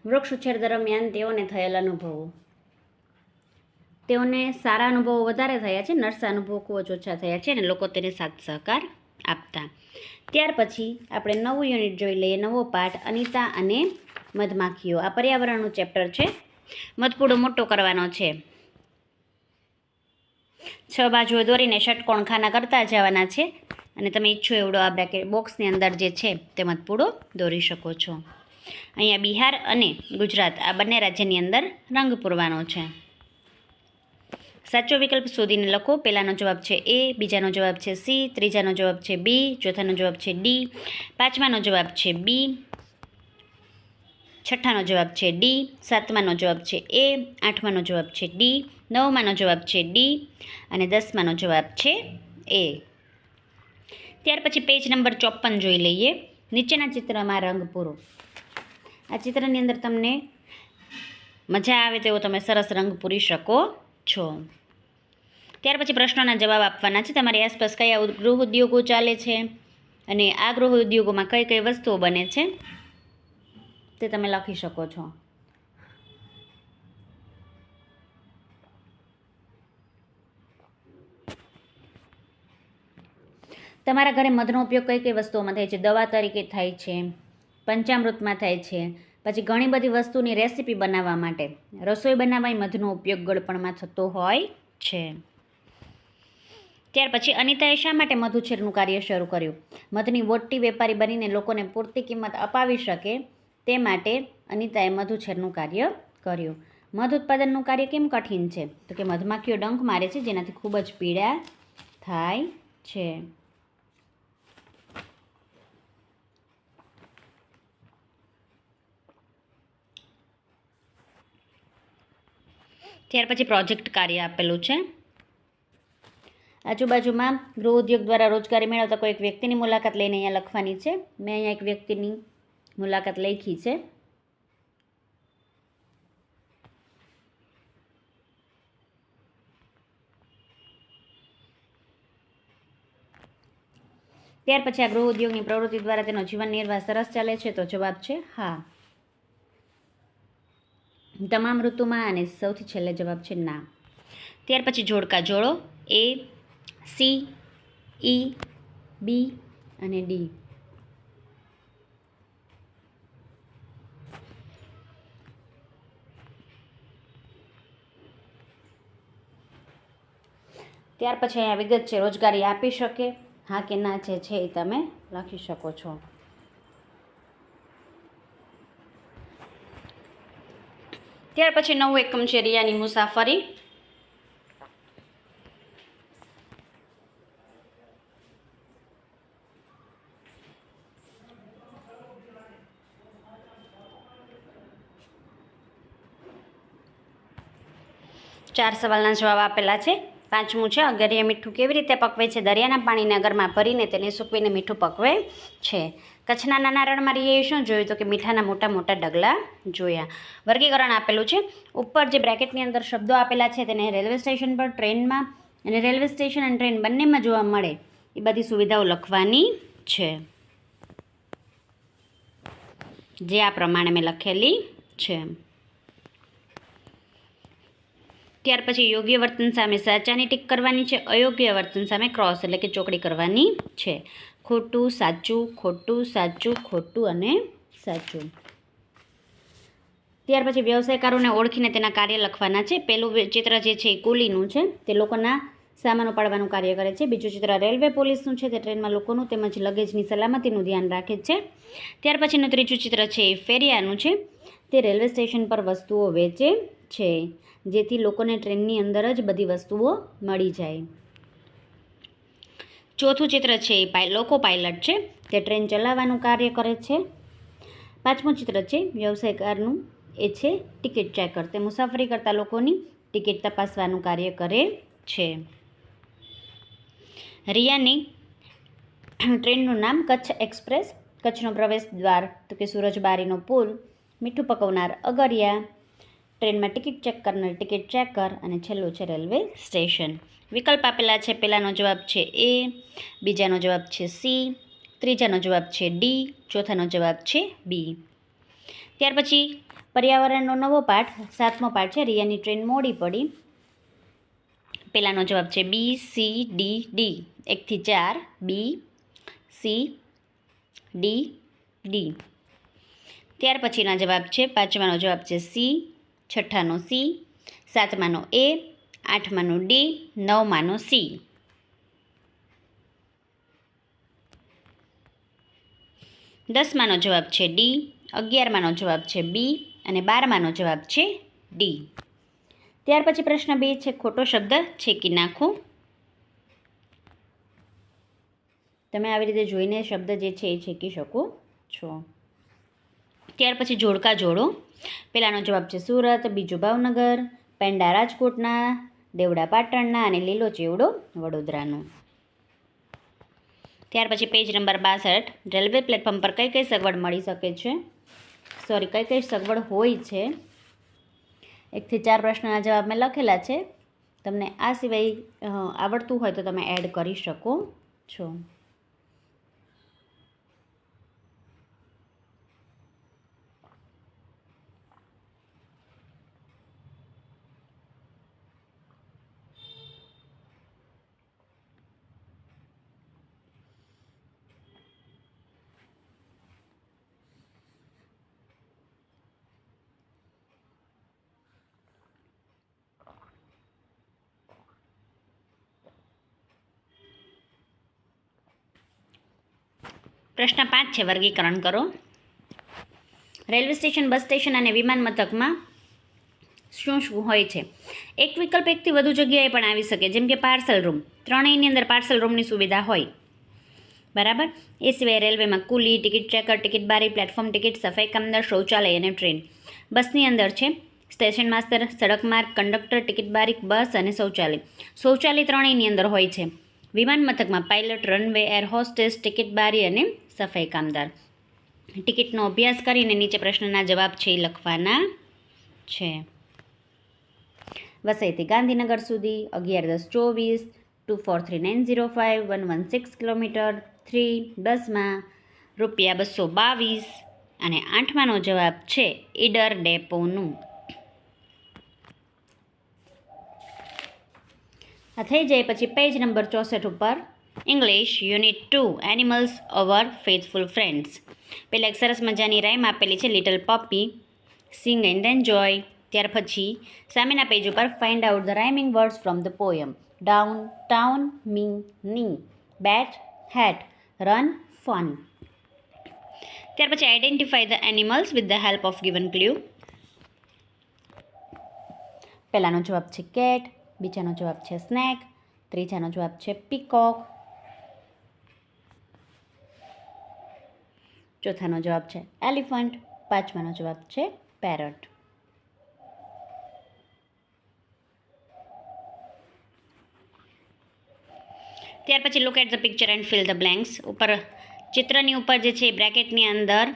Speaker 1: વૃક્ષ ઉછેર દરમિયાન તેઓને થયેલ અનુભવો. તેઓને સારા અનુભવો વધારે થયા છે, નર્સા અનુભવો ખૂબ જ ઓછા થયા છે અને લોકો તેને સાથ સહકાર આપતા. ત્યાર પછી આપણે નવું યુનિટ જોઈ લઈએ, નવો પાઠ અનિતા અને મધમાખીઓ. આ પર્યાવરણનું ચેપ્ટર છે. મધપૂડો મોટો કરવાનો છે. 6 બાજુઓ દોરીને ષટકોણ ખાના કરતા જવાના છે અને તમે ઈચ્છો એવડો આ બ્રેકેટ બોક્સની અંદર જે છે તે મધપૂડો દોરી શકો છો. અહીંયા બિહાર અને ગુજરાત આ બંને રાજ્યની અંદર રંગ પૂરવાનો છે. સાચો વિકલ્પ શોધીને લખો. પહેલાનો જવાબ છે A, બીજાનો જવાબ છે C, ત્રીજાનો જવાબ છે B, ચોથાનો જવાબ છે D, પાંચમાનો જવાબ છે B, છઠ્ઠાનો જવાબ છે D, સાતમાનો જવાબ છે A, આઠમાનો જવાબ છે D, નવમાનો જવાબ છે D અને 10માનો જવાબ છે A. ત્યાર પછી પેજ નંબર 54 જોઈ લઈએ. નીચેના ચિત્રમાં રંગ પૂરો. આ ચિત્રની અંદર તમને મજા આવે તેવો તમે સરસ રંગ પૂરી શકો છો. ત્યાર પછી પ્રશ્નોના જવાબ આપવાના છે. તમારી આસપાસ કયા ગૃહ ઉદ્યોગો ચાલે છે અને આ ગૃહ ઉદ્યોગોમાં કઈ કઈ વસ્તુઓ બને છે તે તમે લખી શકો છો. તમારા ઘરે મધનો ઉપયોગ કઈ કઈ વસ્તુઓમાં થાય છે? દવા તરીકે થાય છે, પંચામૃતમાં થાય છે, પછી ઘણી બધી વસ્તુની રેસીપી બનાવવા માટે, રસોઈ બનાવવા મધનો ઉપયોગ ગળપણમાં થતો હોય છે. ત્યાર પછી અનિતાએ શા માટે મધ ઉછેરનું કાર્ય શરૂ કર્યું? મધની વોટ્ટી વેપારી બનીને લોકોને પૂરતી કિંમત અપાવી શકે તે માટે અનિતાએ મધ ઉછેરનું કાર્ય કર્યું. મધ ઉત્પાદનનું કાર્ય કેમ કઠિન છે? તો કે મધમાખીઓ ડંખ મારે છે જેનાથી ખૂબ જ પીડા થાય છે. ત્યાર પછી પ્રોજેક્ટ કાર્ય આપેલું છે. આજુબાજુમાં ગૃહ ઉદ્યોગ દ્વારા રોજગારી મેળવતા કોઈ એક વ્યક્તિની મુલાકાત લઈને અહીંયા લખવાની છે. મેં અહીંયા એક વ્યક્તિની મુલાકાત લખી છે. ત્યાર પછી આ ગૃહ ઉદ્યોગની પ્રવૃત્તિ દ્વારા તેનો જીવન નિર્વાહ સરસ ચાલે છે? તો જવાબ છે હા. તમામ ઋતુમાં અને સૌથી છેલ્લે જવાબ છે ના. ત્યાર પછી જોડકા જોડો. A, C, E, B અને D. ત્યાર પછી અહીંયા વિગત છે. રોજગારી આપી શકે? હા કે ના જે છે એ તમે લખી શકો છો. ત્યાર પછી નવું એકમ છે રિયાની મુસાફરી. 4 સવાલના જવાબ આપેલા છે. 5મું છે, અગરિયા મીઠું કેવી રીતે પકવે છે? દરિયાના પાણીને ગરમાં ભરીને તેને સૂકવીને મીઠું પકવે છે. કચ્છના નાના રણમાં રિયાએ શું જોયું? તો કે મીઠાના મોટા મોટા ડગલા જોયા. વર્ગીકરણ આપેલું છે. ઉપર જે બ્રેકેટની અંદર શબ્દો આપેલા છે તેને રેલવે સ્ટેશન પર, ટ્રેનમાં અને રેલવે સ્ટેશન અને ટ્રેન બંનેમાં જોવા મળે એ બધી સુવિધાઓ લખવાની છે, જે આ પ્રમાણે મેં લખેલી છે. ત્યાર પછી યોગ્ય વર્તન સામે સાચાની ટીક કરવાની છે, અયોગ્ય વર્તન સામે ક્રોસ એટલે કે ચોકડી કરવાની છે. ખોટું, સાચું, ખોટું, સાચું, ખોટું અને સાચું. ત્યાર પછી વ્યવસાયકારોને ઓળખીને તેના કાર્ય લખવાના છે. પહેલું ચિત્ર જે છે એ કુલીનું છે, તે લોકોના સામાન ઉપાડવાનું કાર્ય કરે છે. બીજું ચિત્ર રેલવે પોલીસનું છે, તે ટ્રેનમાં લોકોનું તેમજ લગેજની સલામતીનું ધ્યાન રાખે છે. ત્યાર પછીનું ત્રીજું ચિત્ર છે એ ફેરિયાનું છે, તે રેલવે સ્ટેશન પર વસ્તુઓ વેચે છે, જેથી લોકોને ટ્રેનની અંદર જ બધી વસ્તુઓ મળી જાય. ચોથું ચિત્ર છે એ લોકો પાયલટ છે, તે ટ્રેન ચલાવવાનું કાર્ય કરે છે. 5મું ચિત્ર છે વ્યવસાયકારનું, એ છે ટિકિટ ચેકર, તે મુસાફરી કરતા લોકોની ટિકિટ તપાસવાનું કાર્ય કરે છે. રિયાની ટ્રેનનું નામ કચ્છ એક્સપ્રેસ, કચ્છનો પ્રવેશ દ્વાર તો કે સુરજબારીનો પુલ, મીઠું પકવનાર અગરિયા, ટ્રેનમાં ટિકિટ ચેક કરનાર ટિકિટ ચેકર અને છેલ્લું છે રેલવે સ્ટેશન. વિકલ્પ આપેલા છે. પહેલાનો જવાબ છે એ, બીજાનો જવાબ છે સી, ત્રીજાનો જવાબ છે ડી, ચોથાનો જવાબ છે બી. ત્યાર પછી પર્યાવરણનો નવો પાઠ 7મો પાઠ છે રિયાની ટ્રેન મોડી પડી. પહેલાનો જવાબ છે બી, સી, ડી, ડી, 1 થી 4 બી, સી, ડી, ડી. ત્યાર પછીના જવાબ છે 5માનો જવાબ છે સી, 6માનો સી, 7માનો એ, 8માનો ડી, 9માનો સી. 10માનો જવાબ છે ડી, 11માનો જવાબ છે બી અને 12માનો જવાબ છે ડી. ત્યાર પછી પ્રશ્ન 2 છે ખોટો શબ્દ છેકી નાખો. તમે આવી રીતે જોઈને શબ્દ જે છે એ છેકી શકો છો. ત્યાર પછી જોડકા જોડો. પહેલાનો જવાબ છે સુરત, બીજું ભાવનગર, પેંડા રાજકોટના, દેવડા પાટણના અને લીલો ચેવડો વડોદરાનો. ત્યાર પછી પેજ નંબર 62, રેલવે પ્લેટફોર્મ પર કઈ કઈ સગવડ મળી શકે છે? કઈ કઈ સગવડ હોય છે? 1 થી 4 પ્રશ્નના જવાબ મેં લખેલા છે. તમને આ સિવાય આવડતું હોય તો તમે એડ કરી શકો છો. પ્રશ્ન 5 છે વર્ગીકરણ કરો. રેલવે સ્ટેશન, બસ સ્ટેશન અને વિમાન મથકમાં શું શું હોય છે? એક વિકલ્પ 1 થી વધુ જગ્યાએ પણ આવી શકે, જેમ કે પાર્સલ રૂમ, ત્રણેયની અંદર પાર્સલ રૂમની સુવિધા હોય, બરાબર. એ સિવાય રેલવેમાં કુલી, ટિકિટ ચેકર, ટિકિટ બારી, પ્લેટફોર્મ ટિકિટ, સફાઈ કામદાર, શૌચાલય અને ટ્રેન. બસની અંદર છે સ્ટેશન માસ્તર, સડક માર્ગ, કંડક્ટર, ટિકિટ બારી, બસ અને શૌચાલય. શૌચાલય ત્રણેયની અંદર હોય છે. વિમાન મથકમાં pilot, runway, air hostess, ticket બારી અને સફાઈ કામદાર. ટિકિટનો અભ્યાસ કરીને નીચે પ્રશ્નના જવાબ છે એ લખવાના છે. વસઈથી ગાંધીનગર સુધી 11-10-24, 243905, 116 કિલોમીટર, 3 10માં ₹222 અને 8માનો જવાબ છે ઈડર ડેપોનું. આ થઈ જાય પછી પેજ નંબર 64 ઉપર English unit 2 animals our faithful friends. પહેલાં એક સરસ મજાની રાઇમ આપેલી છે little puppy, sing and enjoy. ત્યાર પછી સામેના પેજ ઉપર find out the rhyming words from the poem. Down, town, me, knee, bat, hat, run, fun. ત્યાર પછી identify the animals with the help of given clue. પહેલાનો જવાબ છે cat, બીજાનો જવાબ છે સ્નેક, ત્રીજાનો જવાબ છે પીકોક, ચોથાનો જવાબ છે એલિફન્ટ, પાંચમાનો જવાબ છે પેરટ. ત્યાર પછી look at the picture and fill the blanks. ઉપર ચિત્રની ઉપર જે છે બ્રેકેટની અંદર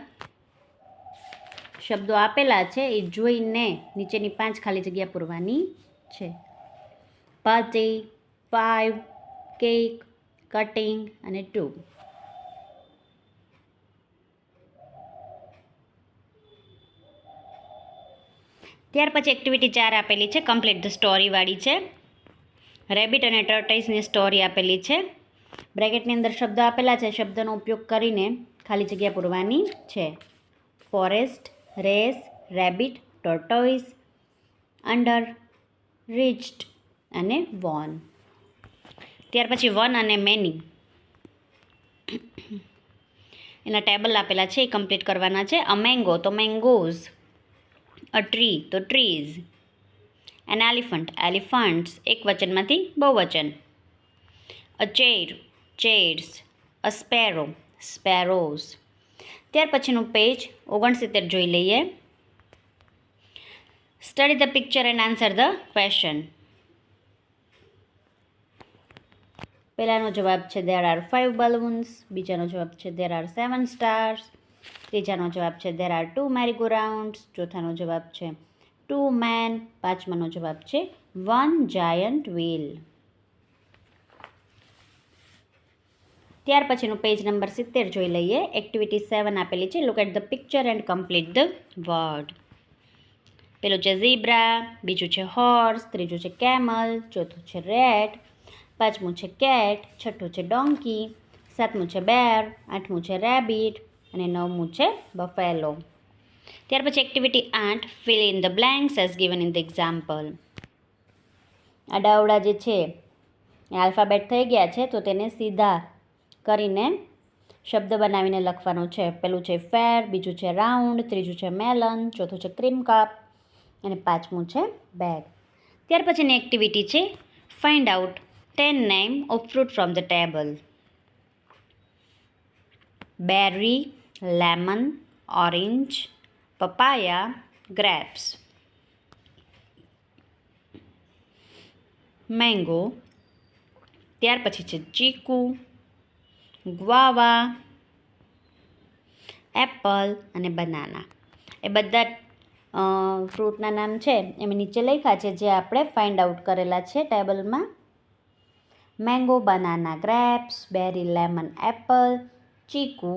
Speaker 1: શબ્દો આપેલા છે એ જોઈને નીચેની 5 ખાલી જગ્યા પૂરવાની છે. પાર્ટી, 5, કેક, કટિંગ અને 2. ત્યાર પછી એક્ટિવિટી 4 આપેલી છે, કમ્પ્લીટ ધ સ્ટોરીવાળી છે. રેબિટ અને ટર્ટોઇસની સ્ટોરી આપેલી છે. બ્રેકેટની અંદર શબ્દો આપેલા છે, શબ્દનો ઉપયોગ કરીને ખાલી જગ્યા પૂરવાની છે. Forest, race, rabbit, tortoise, under, reached અને વોન. ત્યાર પછી વન અને મેની એના ટેબલ આપેલા છે, એ કમ્પ્લીટ કરવાના છે. અ મેંગો તો મેંગોઝ, અ ટ્રી તો ટ્રીઝ, એન એલિફન્ટ એલિફન્ટ્સ, એક વચનમાંથી બહુવચન. A chair chairs, a sparrow sparrows. ત્યાર પછીનું પેજ 69 જોઈ લઈએ. Study the picture and answer the question. પહેલાનો જવાબ છે there are 5 balloons. બીજાનો જવાબ છે there are 7 stars. ત્રીજાનો જવાબ છે there are 2 merry-go-rounds. ચોથાનો જવાબ છે 2 men. પાંચમાનો જવાબ છે 1 giant wheel. ત્યાર પછીનું પેજ નંબર 70 જોઈ લઈએ. એક્ટિવિટી 7 આપેલી છે, look at the picture and complete the word. પેલું છે ઝીબ્રા, બીજું છે હોર્સ, ત્રીજું છે કેમલ, ચોથું છે રેટ, પાંચમું છે કેટ, છઠ્ઠું છે ડોંકી, સાતમું છે બેર, આઠમું છે રેબિટ અને નવમું છે બફેલો. ત્યાર પછી activity 8, fill in the blanks as given in the example. આડાઅવડા જે છે એ આલ્ફાબેટ થઈ ગયા છે, તો તેને સીધા કરીને શબ્દ બનાવીને લખવાનો છે. પેલું છે ફેર, બીજું છે રાઉન્ડ, ત્રીજું છે મેલન, ચોથું છે ક્રીમ કપ અને પાંચમું છે બેગ. ત્યાર પછીની એક્ટિવિટી છે find out 10 name of fruit from the table. Berry, lemon, orange, papaya, grapes, mango. ત્યાર પછી છે ચીકુ, ગ્વાવા, એપલ અને બનાના. એ બધા ફ્રૂટના નામ છે એ મેં નીચે લખ્યા છે, જે આપણે ફાઇન્ડ આઉટ કરેલા છે ટેબલમાં. મેંગો, બનાના, ગ્રેપ્સ, બેરી, લેમન, એપલ, ચીકુ,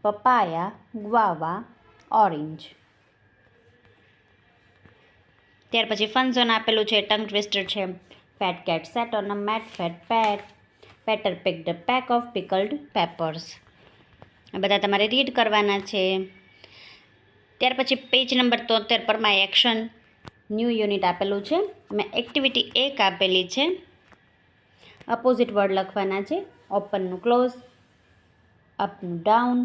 Speaker 1: પપાયા, ગ્વાવા, ઓરેન્જ. ત્યાર પછી ફન ઝોન આપેલું છે, ટંગ ટ્વિસ્ટર છે. Fat cat sat on a mat, fat pet, Peter picked a pack of pickled peppers. આ બધા તમારે રીડ કરવાના છે. ત્યાર પછી પેજ નંબર 73 પર માય એક્શન ન્યૂ યુનિટ આપેલું છે. મેં એક્ટિવિટી 1 આપેલી છે, અપોઝિટ વર્ડ લખવાના છે. ઓપનનું ક્લોઝ, અપનું ડાઉન,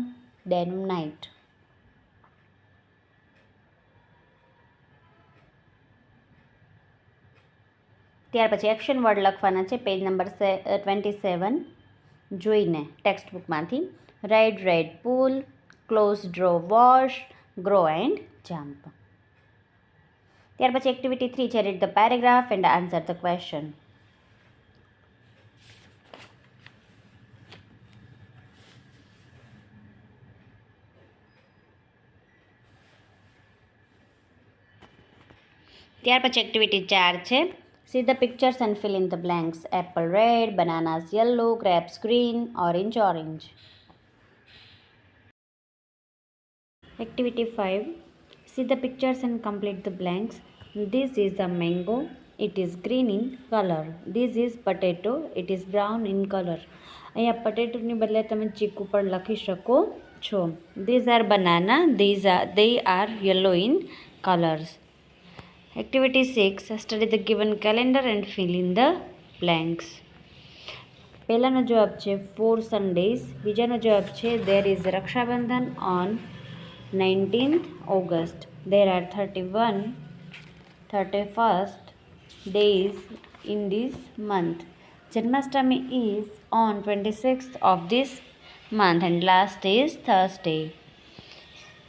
Speaker 1: ડેનું નાઇટ. ત્યાર પછી એક્શન વર્ડ લખવાના છે, પેજ નંબર 27 જોઈને ટેક્સ્ટ બુકમાંથી. Read read pull, close draw wash, grow and jump. ત્યાર પછી એક્ટિવિટી 3 છે, read the paragraph and answer the question. ત્યાર પછી એક્ટિવિટી 4 છે, see the pictures and fill in the blanks. Apple red, bananas yellow, grapes green, orange orange. Activity 5, see the pictures and complete the blanks. This is a mango, it is green in color. This is potato, it is brown in color. અહીંયા પટેટોની બદલે તમે ચીકુ પણ લખી શકો છો. These are banana, they are yellow in colors. Activity 6, study the given calendar and fill in the blanks. પહેલાનો જવાબ છે 4 Sundays. બીજાનો જવાબ છે there is Rakshabandhan on 19th August. There are 31st days in this month. Janmashtami is on 26th of this month and last is Thursday.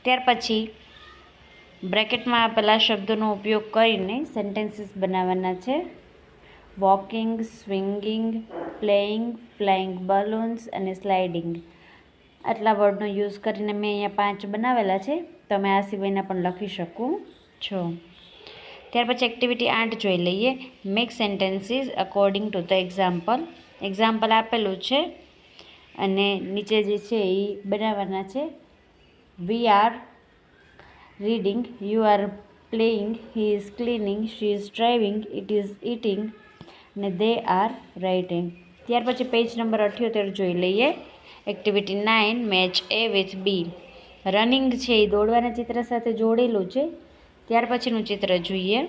Speaker 1: ત્યાર પછી બ્રેકેટમાં આપેલા શબ્દોનો ઉપયોગ કરીને સેન્ટેન્સીસ બનાવવાના છે. Walking, swinging, playing, flying balloons અને સ્લાઇડિંગ. આટલા વર્ડનો યુઝ કરીને મેં અહીંયા 5 બનાવેલા છે. તમે આ સિવાયના પણ લખી શકો છો. ત્યાર પછી એક્ટિવિટી 8 જોઈ લઈએ. Make sentences according to the example. Example આપેલું છે અને નીચે જે છે એ બનાવવાના છે. We are reading, you are playing, he is cleaning, she is driving, it is eating અને દે આર રાઇટિંગ. ત્યાર પછી પેજ નંબર 78 જોઈ લઈએ. Activity 9 match A with B. Running છે એ દોડવાના ચિત્ર સાથે જોડેલું છે. ત્યાર પછીનું ચિત્ર જોઈએ.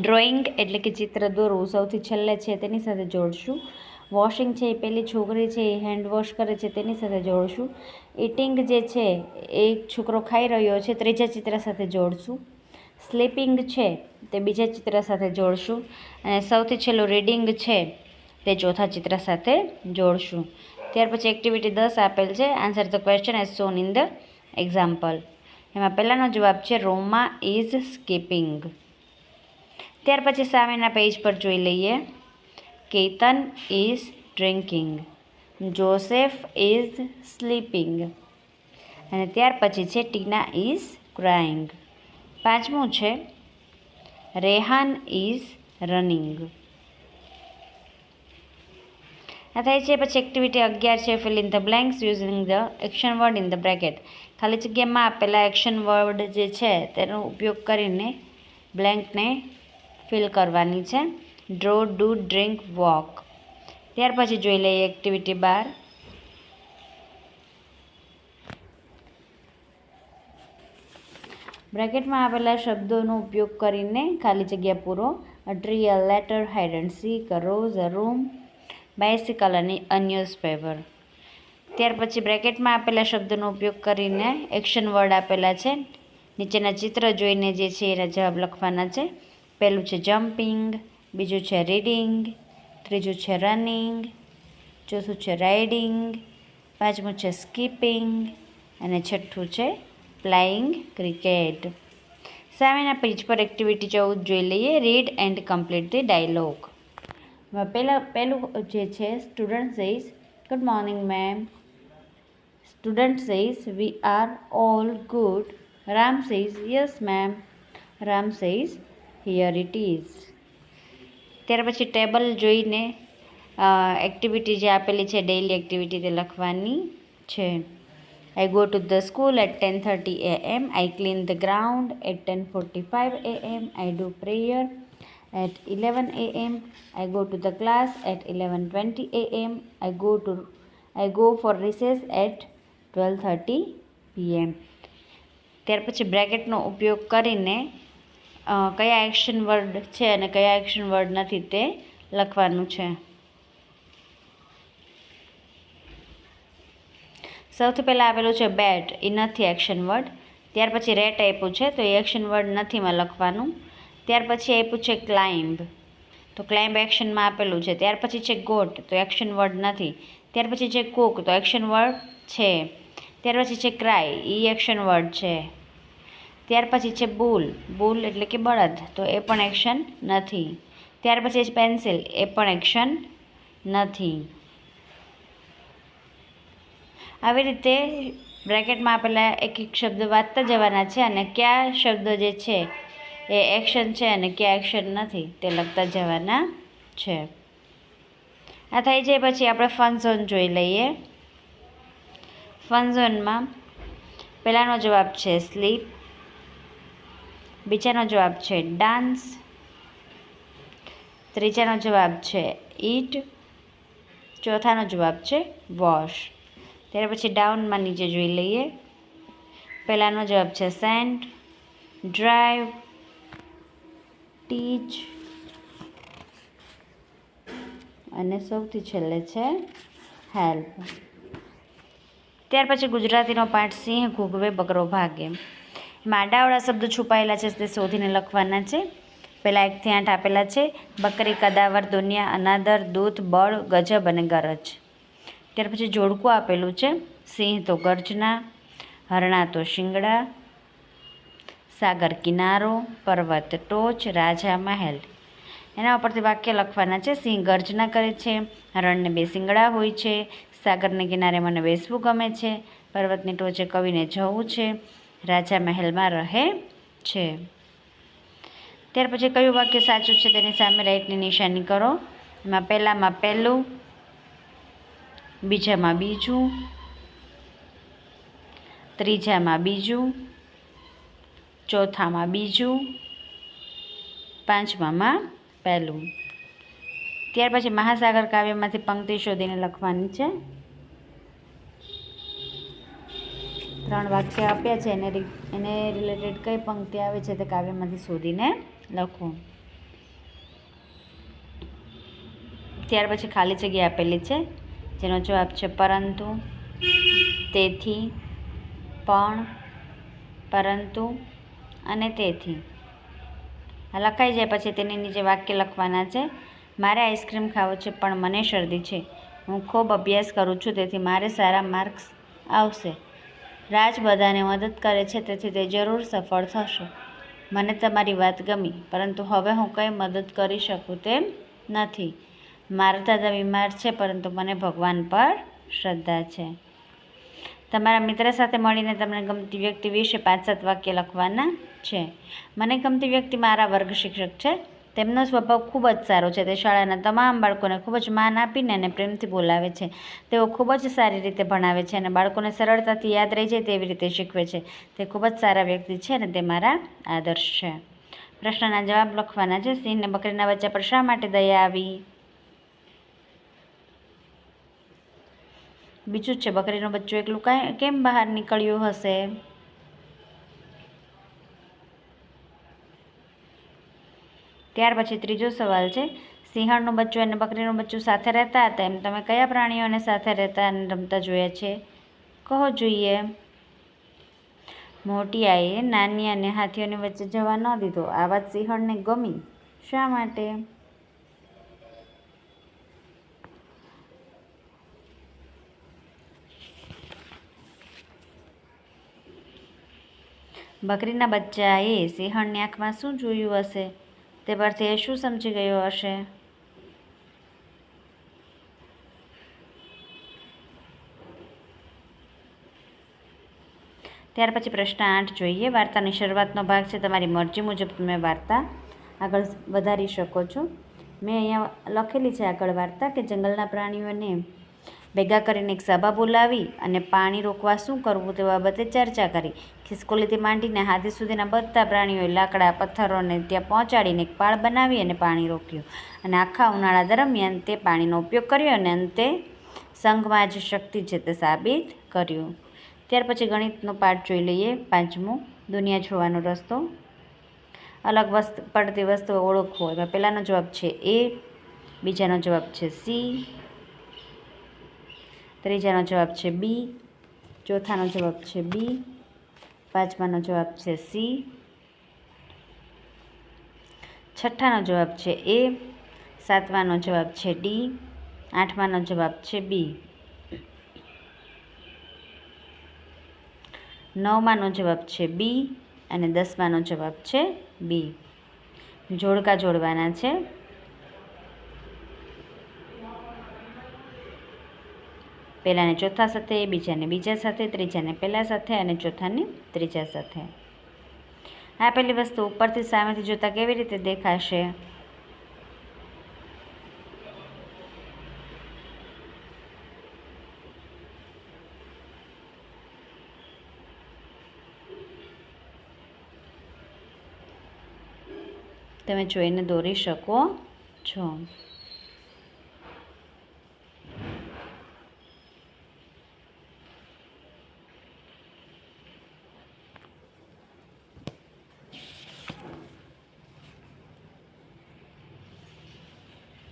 Speaker 1: ડ્રોઈંગ એટલે કે ચિત્ર દોરવું સૌથી છેલ્લે છે તેની સાથે જોડશું. વોશિંગ છે એ પેલી છોકરી છે એ હેન્ડ વોશ કરે છે તેની સાથે જોડશું. ઇટિંગ જે છે એક છોકરો ખાઈ રહ્યો છે ત્રીજા ચિત્ર સાથે જોડશું. સ્લીપિંગ છે તે બીજા ચિત્ર સાથે જોડશું અને સૌથી છેલ્લું રીડિંગ છે તે ચોથા ચિત્ર સાથે જોડશું. ત્યાર પછી એક્ટિવિટી 10 આપેલ છે. Answer the question as shown in the example. એમાં પહેલાંનો જવાબ છે રોમા ઇઝ સ્કીપિંગ. ત્યાર પછી સામેના પેજ પર જોઈ લઈએ. Ketan is drinking, Joseph is sleeping અને ત્યાર પછી છે ટીના ઇઝ ક્રાઇંગ. પાંચમું છે રેહાન ઇઝ રનિંગ. આ થાય છે. પછી એક્ટિવિટી 11 છે fill in the blanks using the action word in the bracket. ખાલી જગ્યામાં આપેલા એક્શન વર્ડ જે છે તેનો ઉપયોગ કરીને બ્લેન્કને ફિલ કરવાની છે. Draw, do, drink, walk. ત્યાર પછી જોઈ લઈએ એક્ટિવિટી 12. બ્રેકેટમાં આપેલા શબ્દોનો ઉપયોગ કરીને ખાલી જગ્યા પૂરો. A tree, a letter, hide and seek, a rose, a room, bicycle અને અ ન્યૂઝપેપર. ત્યાર પછી બ્રેકેટમાં આપેલા શબ્દોનો ઉપયોગ કરીને એક્શન વર્ડ આપેલા છે. નીચેના ચિત્ર જોઈને જે છે એના જવાબ લખવાના છે. પહેલું છે જમ્પિંગ, બીજું છે રીડિંગ, ત્રીજું છે રનિંગ, ચોથું છે રાઇડિંગ, પાંચમું છે સ્કીપિંગ અને છઠ્ઠું છે પ્લાઇંગ ક્રિકેટ. સામેના પેજ પર એક્ટિવિટી 14 જોઈ લઈએ. Read and complete the dialogue. પહેલું જે છે student says good morning ma'am. Student says we are all good. Ram says yes ma'am. Ram says here it is. ત્યાર પછી ટેબલ જોઈને એક્ટિવિટી જે આપેલી છે ડેઇલી એક્ટિવિટી તે લખવાની છે. I go to the school at 10:30 a.m. I clean the ground at 10:45 a.m. I do prayer at 11 a.m. I go to the class at 11:20 a.m. I go for recess at 12:30 p.m. ત્યાર પછી બ્રેકેટનો ઉપયોગ કરીને કયા action word છે અને કયા action word નથી તે લખવાનું છે. સૌથી પહેલાં આપેલું છે બેટ, એ નથી એક્શન વર્ડ. ત્યાર પછી રેટ આપ્યું છે તો એ એક્શન વર્ડ નથીમાં લખવાનું. ત્યાર પછી આપ્યું છે ક્લાઇમ્બ, તો ક્લાઇમ્બ એક્શનમાં આપેલું છે. ત્યાર પછી છે ગોટ, તો એક્શન વર્ડ નથી. ત્યાર પછી છે કુક, તો એક્શન વર્ડ છે. ત્યાર પછી છે ક્રાય, એ એક્શન વર્ડ છે. ત્યાર પછી છે બુલ, બુલ એટલે કે બળદ, તો એ પણ એક્શન નથી. ત્યાર પછી છે પેન્સિલ, એ પણ એક્શન નથી. આવી રીતે બ્રેકેટમાં આપેલા એક એક શબ્દ વાંચતા જવાના છે અને કયા શબ્દ જે છે એ એક્શન છે અને કયા એક્શન નથી તે લખતા જવાના છે. આ થઈ જાય પછી આપણે ફન ઝોન જોઈ લઈએ. ફન ઝોનમાં પહેલાંનો જવાબ છે સ્લીપ, બીજાનો જવાબ છે ડાન્સ, ત્રીજાનો જવાબ છે ઈટ, ચોથાનો જવાબ છે વોશ. ત્યાર પછી ડાઉનમાં નીચે જોઈ લઈએ. પહેલાંનો જવાબ છે સેન્ટ, ડ્રાઈવ, ટીચ અને સૌથી છેલ્લે છે હેલ્પ. ત્યાર પછી ગુજરાતીનો પાઠ સિંહ ઘૂઘવે બકરો ભાગે. એમાં આડાવડા શબ્દ છુપાયેલા છે તે શોધીને લખવાના છે. પહેલાં 1 થી 8 આપેલા છે. બકરી, કદાવર, દુનિયા, અનાદર, દૂત, બળ, ગજબ અને ગરજ. ત્યાર પછી જોડકું આપેલું છે. સિંહ તો ગર્જના, હરણા તો શિંગડા, સાગર કિનારો, પર્વત ટોચ, રાજા મહેલ. એના ઉપરથી વાક્ય લખવાના છે. સિંહ ગર્જના કરે છે, હરણને 2 શિંગડા હોય છે, સાગરને કિનારે મને બેસવું ગમે છે, પર્વતની ટોચે કવિને જવું છે, રાજા મહેલમાં રહે છે. ત્યાર પછી કયું વાક્ય સાચું છે તેની સામે રાઈટની નિશાની કરો. એમાં પહેલામાં પહેલું, બીજામાં બીજું, ત્રીજામાં બીજું, ચોથામાં બીજું, પાંચમામાં પહેલું. ત્યાર પછી મહાસાગર કાવ્યમાંથી પંક્તિ શોધીને લખવાની છે. 3 વાક્ય આપ્યા છે, એને રિલેટેડ કઈ પંક્તિ આવે છે તે કાવ્યમાંથી શોધીને લખો. ત્યાર પછી ખાલી જગ્યા આપેલી છે, જેનો જવાબ છે પરંતુ, તેથી, પણ, પરંતુ અને તેથી. આ લખાઈ જાય પછી તેની નીચે વાક્ય લખવાના છે. મારે આઈસ્ક્રીમ ખાવો છે પણ મને શરદી છે. હું ખૂબ અભ્યાસ કરું છું તેથી મારે સારા માર્ક્સ આવશે. રાજ બધાને મદદ કરે છે તેથી તે જરૂર સફળ થશે. મને તમારી વાત ગમી, પરંતુ હવે હું કંઈ મદદ કરી શકું તેમ નથી. મારા દાદા બીમાર છે પરંતુ મને ભગવાન પર શ્રદ્ધા છે. તમારા મિત્ર સાથે મળીને તમને ગમતી વ્યક્તિ વિશે 5-7 વાક્ય લખવાના છે. મને ગમતી વ્યક્તિ મારા વર્ગ શિક્ષક છે. તેમનો સ્વભાવ ખૂબ જ સારો છે. તે શાળાના તમામ બાળકોને ખૂબ જ માન આપીને અને પ્રેમથી બોલાવે છે. તેઓ ખૂબ જ સારી રીતે ભણાવે છે અને બાળકોને સરળતાથી યાદ રહી જાય તેવી રીતે શીખવે છે. તે ખૂબ જ સારા વ્યક્તિ છે અને તે મારા આદર્શ છે. પ્રશ્નના જવાબ લખવાના છે. સિંહને બકરીના બચ્ચા પર શા માટે દયા આવી? બીજું છે બકરીનું બચ્ચું એકલું કેમ બહાર નીકળ્યું હશે? ત્યાર પછી ત્રીજો સવાલ છે, સિંહણનું બચ્ચું અને બકરીનું બચ્ચું સાથે રહેતા હતા. એમ તમે કયા પ્રાણીઓને સાથે રહેતા અને રમતા જોયા છે? કહો જોઈએ. મોટિયાએ નાની અને હાથીઓની વચ્ચે જવા ન દીધો. આ વાત સિંહણને ગમી. શા માટે? બકરીના બચ્ચાએ સિંહણની આંખમાં શું જોયું હશે? તે પરથી એ શું સમજી ગયો હશે? ત્યાર પછી પ્રશ્ન 8 જોઈએ. વાર્તાની શરૂઆતનો ભાગ છે. તમારી મરજી મુજબ તમે વાર્તા આગળ વધારી શકો છો. મેં અહીંયા લખેલી છે આગળ વાર્તા કે જંગલના પ્રાણીઓને ભેગા કરીને એક સભા બોલાવી અને પાણી રોકવા શું કરવું તે બાબતે ચર્ચા કરી. ખિસકોલીથી માંડીને હાથી સુધીના બધા પ્રાણીઓએ લાકડા પથ્થરોને ત્યાં પહોંચાડીને એક પાળ બનાવી અને પાણી રોક્યું અને આખા ઉનાળા દરમિયાન તે પાણીનો ઉપયોગ કર્યો અને અંતે સંઘમાં જે શક્તિ છે તે સાબિત કર્યું. ત્યાર પછી ગણિતનો પાઠ જોઈ લઈએ. 5મો, દુનિયા જોવાનો રસ્તો. અલગ પડતી વસ્તુઓ ઓળખવો. એમાં પહેલાનો જવાબ છે એ, બીજાનો જવાબ છે સી, ત્રીજાનો જવાબ છે બી, ચોથાનો જવાબ છે બી, પાંચમાનો જવાબ છે સી, છઠ્ઠાનો જવાબ છે એ, સાતમાનો જવાબ છે ડી, આઠમાનો જવાબ છે બી, નવમાનો જવાબ છે બી અને 10માનો જવાબ છે બી. જોડકા જોડવાના છે. પહેલાને ચોથા સાથે, બીજાને બીજા સાથે, ત્રીજાને પહેલા સાથે અને ચોથાને ત્રીજા સાથે. આપેલી વસ્તુ ઉપરથી સામેથી જોતા કેવી રીતે દેખાશે? તમે જોઈને દોરી શકો છો.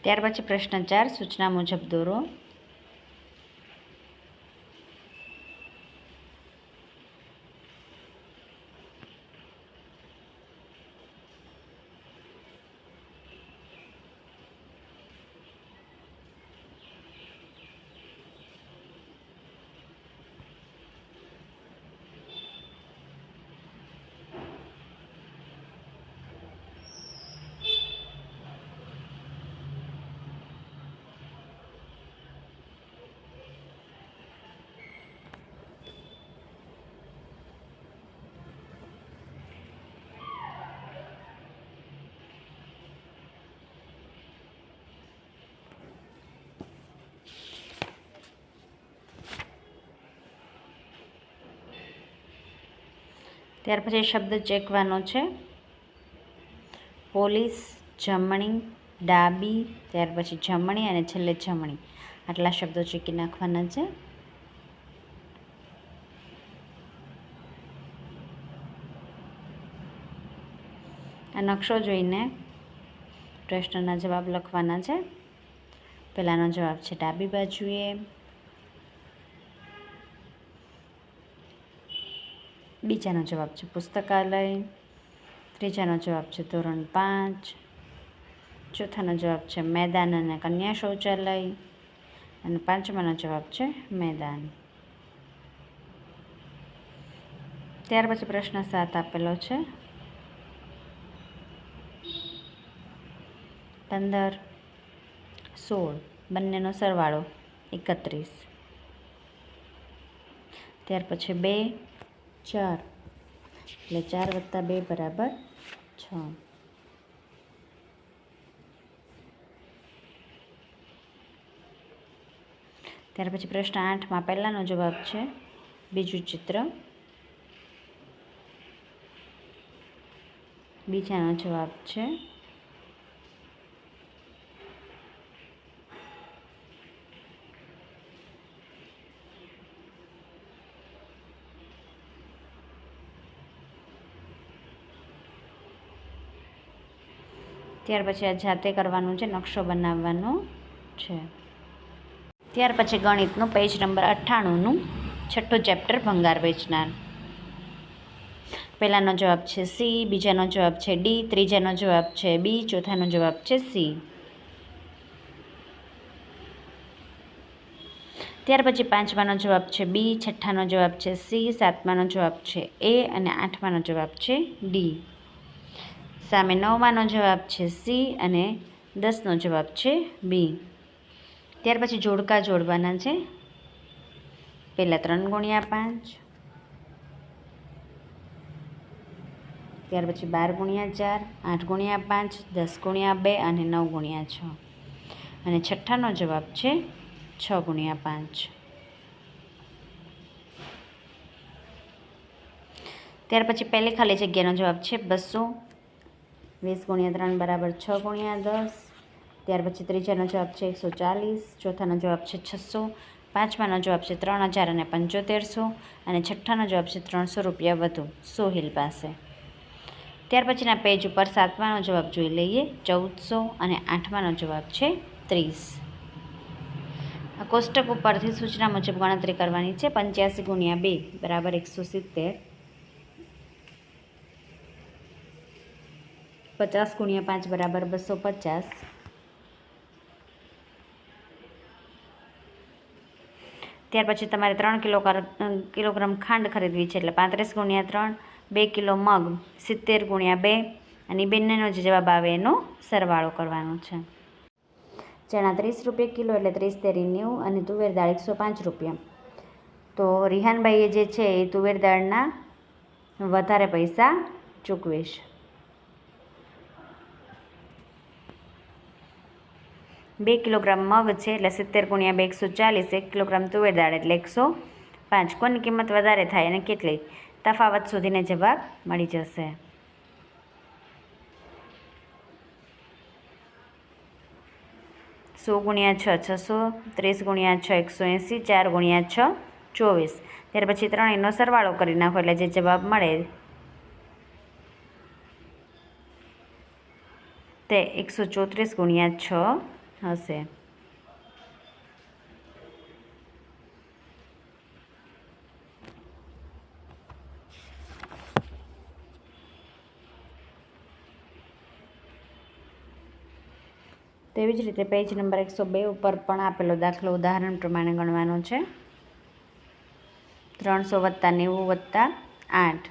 Speaker 1: ત્યાર પછી પ્રશ્ન 4, સૂચના મુજબ દોરો. ત્યાર પછી શબ્દ ચેકવાનો છે. પોલીસ, જમણી, ડાબી, ત્યાર પછી જમણી અને છેલ્લે જમણી, આટલા શબ્દો ચેકી નાખવાના છે. આ નકશો જોઈને પ્રશ્નના જવાબ લખવાના છે. પહેલાનો જવાબ છે ડાબી બાજુએ, બીજાનો જવાબ છે પુસ્તકાલય, ત્રીજાનો જવાબ છે ધોરણ 5, ચોથાનો જવાબ છે મેદાન અને કન્યા શૌચાલય અને પાંચમાનો જવાબ છે મેદાન. ત્યાર પછી પ્રશ્ન 7 આપેલો છે. 15, 16 બંનેનો સરવાળો 31. ત્યાર પછી 2, 4 એટલે 4 + 2 = 6. ત્યાર પછી પ્રશ્ન 8માં પહેલાનો જવાબ છે બીજું ચિત્ર, બીજાનો જવાબ છે ત્યાર પછી આ જાતે કરવાનું છે, નકશો બનાવવાનો છે. ત્યાર પછી ગણિતનું પેજ નંબર 98નું છઠ્ઠું ચેપ્ટર ભંગાર વેચનાર. પહેલાનો જવાબ છે સી, બીજાનો જવાબ છે ડી, ત્રીજાનો જવાબ છે બી, ચોથાનો જવાબ છે સી. ત્યાર પછી પાંચમાનો જવાબ છે બી, છઠ્ઠાનો જવાબ છે સી, સાતમાનો જવાબ છે એ અને આઠમાનો જવાબ છે ડી. સામે નવમાનો જવાબ છે સી અને 10નો જવાબ છે બી. ત્યાર પછી જોડકા જોડવાના છે. પહેલાં 3 × 5, ત્યાર પછી 12 × 4, 8 × 5, 10 × 2 અને 9 × 6 અને છઠ્ઠાનો જવાબ છે 6 × 5. ત્યાર પછી પહેલી ખાલી જગ્યાનો જવાબ છે 200. 20 × 3 = 6 × 10. ત્યાર પછી ત્રીજાનો જવાબ છે 140, ચોથાનો જવાબ છે 600, પાંચમાનો જવાબ છે 3000 અને 7500 અને છઠ્ઠાનો જવાબ છે 300 રૂપિયા વધુ સોહિલ પાસે. ત્યાર પછીના પેજ ઉપર સાતમાનો જવાબ જોઈ લઈએ, 1400 અને આઠમાનો જવાબ છે 30. આ કોષ્ટક ઉપરથી સૂચના મુજબ ગણતરી કરવાની છે. 85 × 2 = 170, 50 × 5 = 250, ત્યાર પછી તમારે 3 કિલોગ્રામ ખાંડ ખરીદવી છે એટલે 35 × 3, 2 કિલો મગ 70 × 2 અને બંનેનો જે જવાબ આવે એનો સરવાળો કરવાનો છે. ચણા 30 રૂપિયા કિલો એટલે 30 તેરી 90 અને તુવેર દાળ 105 રૂપિયા. તો રિહાનભાઈએ જે છે એ તુવેર દાળના વધારે પૈસા ચૂકવીશ. 2 કિલોગ્રામ મગ છે એટલે 70 × 2 140, 1 કિલોગ્રામ તુવેર દાળ એટલે 105. કોની કિંમત વધારે થાય અને કેટલી? તફાવત શોધીને જવાબ મળી જશે. સો × 6 600, 30 × 6 180, 4 × 6 24. ત્યાર પછી ત્રણેયનો સરવાળો કરી નાખો એટલે જે જવાબ મળે તે 134 × 6 હશે. તેવી જ રીતે પેજ નંબર 102 ઉપર પણ આપેલો દાખલો ઉદાહરણ પ્રમાણે ગણવાનો છે. 300 + 90 + 8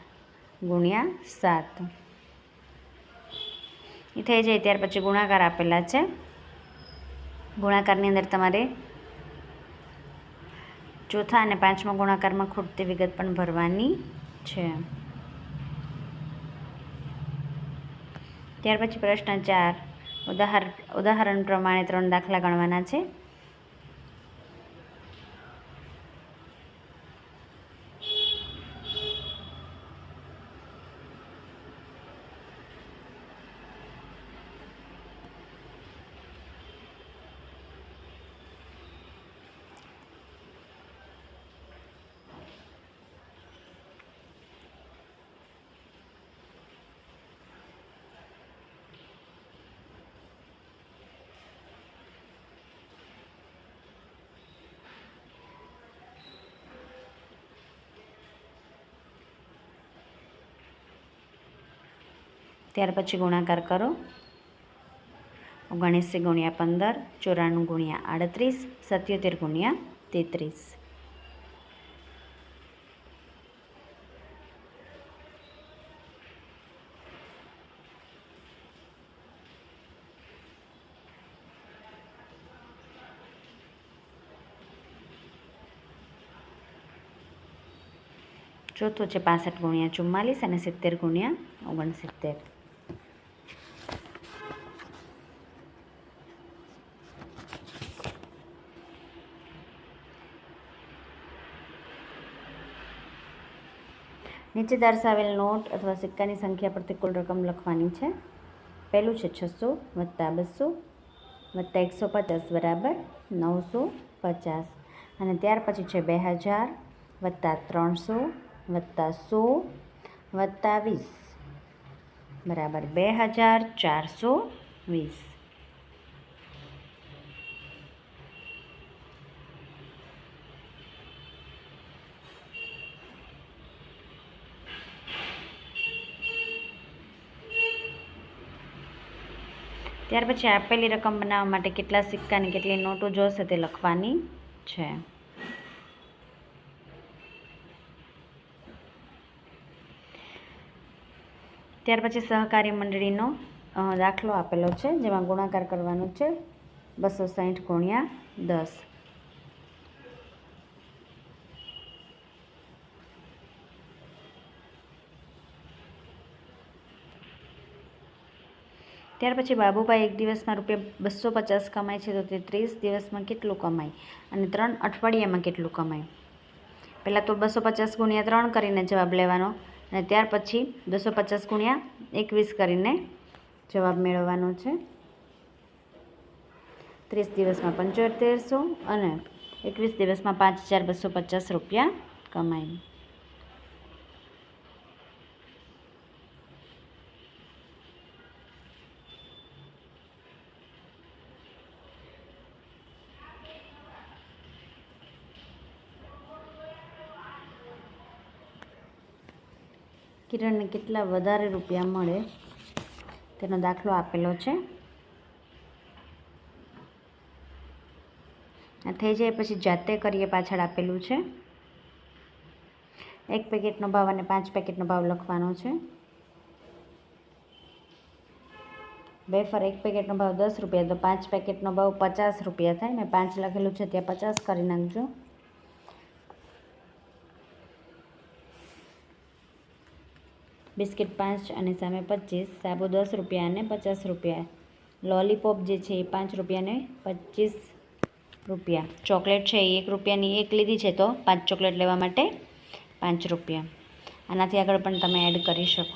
Speaker 1: × 7 એ થઈ જાય. ત્યાર પછી ગુણાકાર આપેલા છે. ગુણાકારની અંદર તમારે ચોથા અને પાંચમા ગુણાકારમાં ખૂટતી વિગત પણ ભરવાની છે. ત્યાર પછી પ્રશ્ન 4 ઉદાહરણ પ્રમાણે 3 દાખલા ગણવાના છે. ત્યાર પછી ગુણાકાર કરો. 79 ગુણ્યા 15, 94 ગુણ્યા 38, 77 ગુણ્યા 33. ચોથો છે 65 ગુણ્યા 44 અને 70 ગુણ્યા 69. નીચે દર્શાવેલ નોટ અથવા સિક્કાની સંખ્યા પરથી કુલ રકમ લખવાની છે. પહેલું છે 600 વત્તા 200 વત્તા 150 બરાબર 950. અને ત્યાર પછી છે 2000 વત્તા 300 વત્તા 100 વત્તા 20 બરાબર 2420. ત્યાર પછી આપેલી રકમ બનાવવા માટે કેટલા સિક્કાની કેટલી નોટો જોશે તે લખવાની છે. ત્યાર પછી સહકારી મંડળીનો દાખલો આપેલો છે, જેમાં ગુણાકાર કરવાનો છે 260 ગુણ્યા 10. ત્યાર પછી બાબુભાઈ એક દિવસમાં ₹250 કમાય છે, તો તે 30 દિવસમાં કેટલું કમાય અને 3 અઠવાડિયામાં કેટલું કમાય. પહેલાં તો 250 ગુણ્યા 3 કરીને જવાબ લેવાનો અને ત્યાર પછી 250 ગુણ્યા 21 કરીને જવાબ મેળવવાનો છે. 30 દિવસમાં 7500 અને 21 દિવસમાં ₹5250 કમાય. કિરણને કેટલા વધારે રૂપિયા મળે તેનો દાખલો આપેલો છે. આ થઈ જાય પછી જાતે કરીએ પાછળ આપેલું છે. 1 પેકેટનો ભાવ અને 5 પેકેટનો ભાવ લખવાનો છે. વેફર 1 પેકેટનો ભાવ ₹10 તો 5 પેકેટનો ભાવ ₹50 થાય. મેં 5 લખેલું છે ત્યાં 50 કરી નાખજો. બિસ્કિટ 5 અને સામે 25, સાબુ ₹10 અને ₹50. લોલીપોપ જે છે એ ₹5 અને ₹25. ચોકલેટ છે એ ₹1ની એક લીધી છે, તો 5 ચોકલેટ લેવા માટે ₹5. આનાથી આગળ પણ તમે એડ કરી શકો.